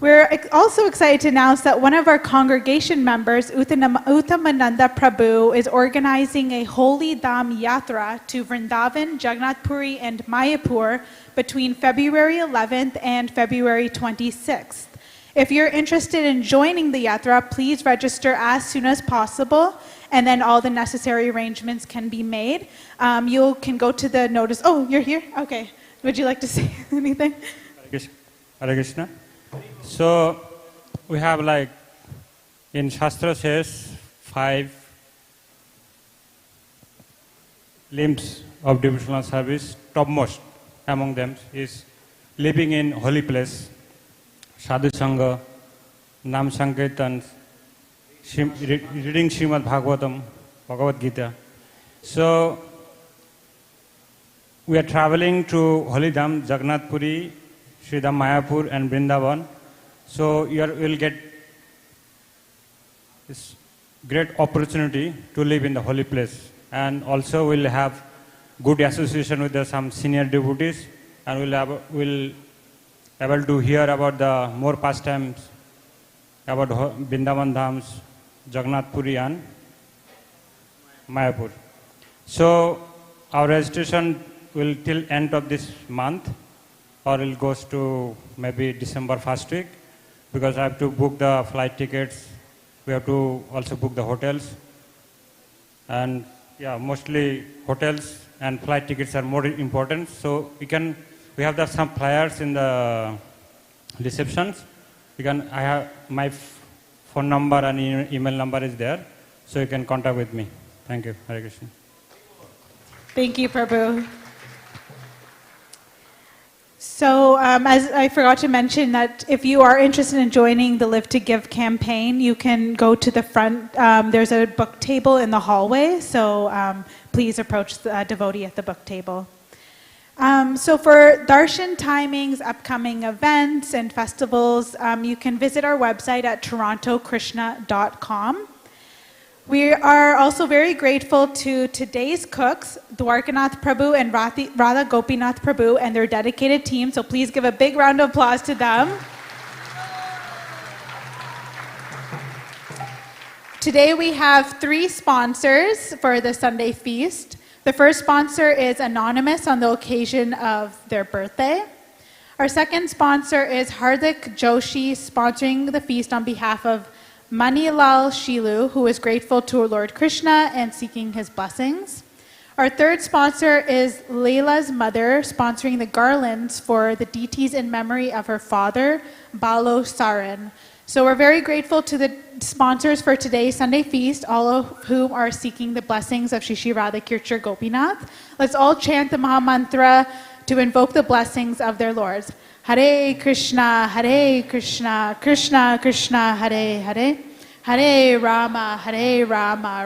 We're also excited to announce that one of our congregation members, Uttamananda Prabhu, is organizing a Holy Dham Yatra to Vrindavan, Jagannath Puri, and Mayapur between February 11th and February 26th. If you're interested in joining the Yatra, please register as soon as possible, and then all the necessary arrangements can be made. You can go to the notice. Oh, you're here? Okay. Would you like to say anything? Hare Krishna. So we have, like, in Shastra says 5 limbs of devotional service. Topmost among them is living in holy place, Sadhu Sangha, Nam Sankirtan, reading Srimad Bhagavatam, Bhagavad Gita. So we are traveling to Holy Dham, Jagannath Puri, Sridham Mayapur and Vrindavan. So you will get this great opportunity to live in the holy place. And also we'll have good association with some senior devotees, and we'll able to hear about the more pastimes about Vrindavan Dhams, Jagannath Puri and Mayapur. So our registration will till end of this month, or it goes to maybe December first week, because I have to book the flight tickets. We have to also book the hotels, and yeah, mostly hotels and flight tickets are more important. So we have some flyers in the receptions. I have my phone number and email number is there, so you can contact with me. Thank you. Hare Krishna. Thank you, Prabhu. So, as I forgot to mention that if you are interested in joining the Live to Give campaign, you can go to the front. There's a book table in the hallway, so please approach the devotee at the book table. So for darshan timings, upcoming events, and festivals, you can visit our website at torontokrishna.com. We are also very grateful to today's cooks, Dwarkanath Prabhu and Radha Gopinath Prabhu, and their dedicated team. So please give a big round of applause to them. Today we have 3 sponsors for the Sunday feast. The first sponsor is Anonymous on the occasion of their birthday. Our second sponsor is Hardik Joshi, sponsoring the feast on behalf of Manilal Shilu, who is grateful to Lord Krishna and seeking his blessings. Our third sponsor is Layla's mother, sponsoring the garlands for the deities in memory of her father, Balo Saran. So we're very grateful to the sponsors for today's Sunday feast, all of whom are seeking the blessings of Shri Radha Kirchner Gopinath. Let's all chant the Maha Mantra to invoke the blessings of their lords. Hare Krishna, Krishna Krishna, Hare Hare, Hare Rama,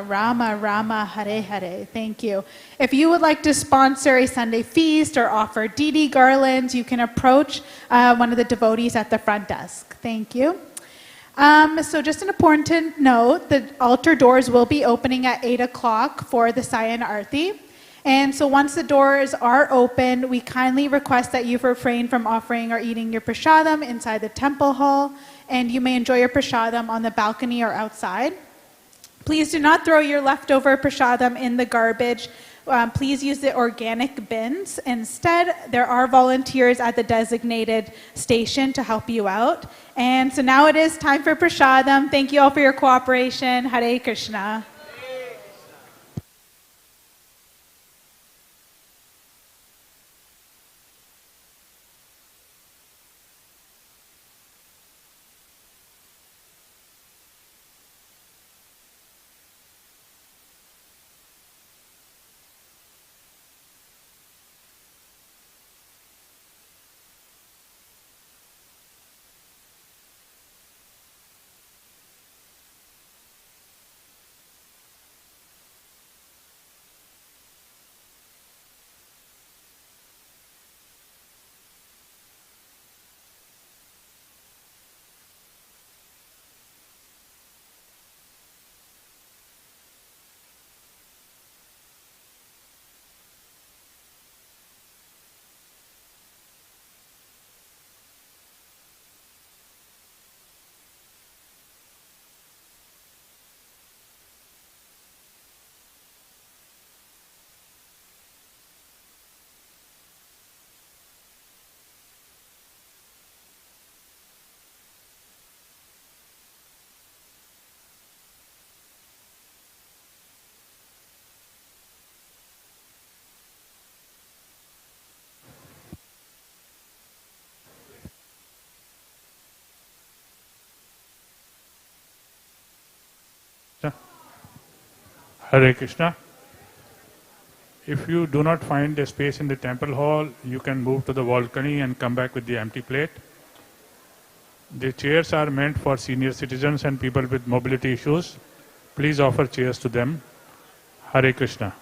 Rama Rama, Hare Hare. Thank you. If you would like to sponsor a Sunday feast or offer deity garlands, you can approach one of the devotees at the front desk. Thank you. So just an important note, the altar doors will be opening at 8 o'clock for the Sayan Arti. And so once the doors are open, we kindly request that you refrain from offering or eating your prasadam inside the temple hall, and you may enjoy your prasadam on the balcony or outside. Please do not throw your leftover prasadam in the garbage. Please use the organic bins. Instead, there are volunteers at the designated station to help you out. And so now it is time for prasadam. Thank you all for your cooperation. Hare Krishna. Hare Krishna. If you do not find a space in the temple hall, you can move to the balcony and come back with the empty plate. The chairs are meant for senior citizens and people with mobility issues. Please offer chairs to them. Hare Krishna.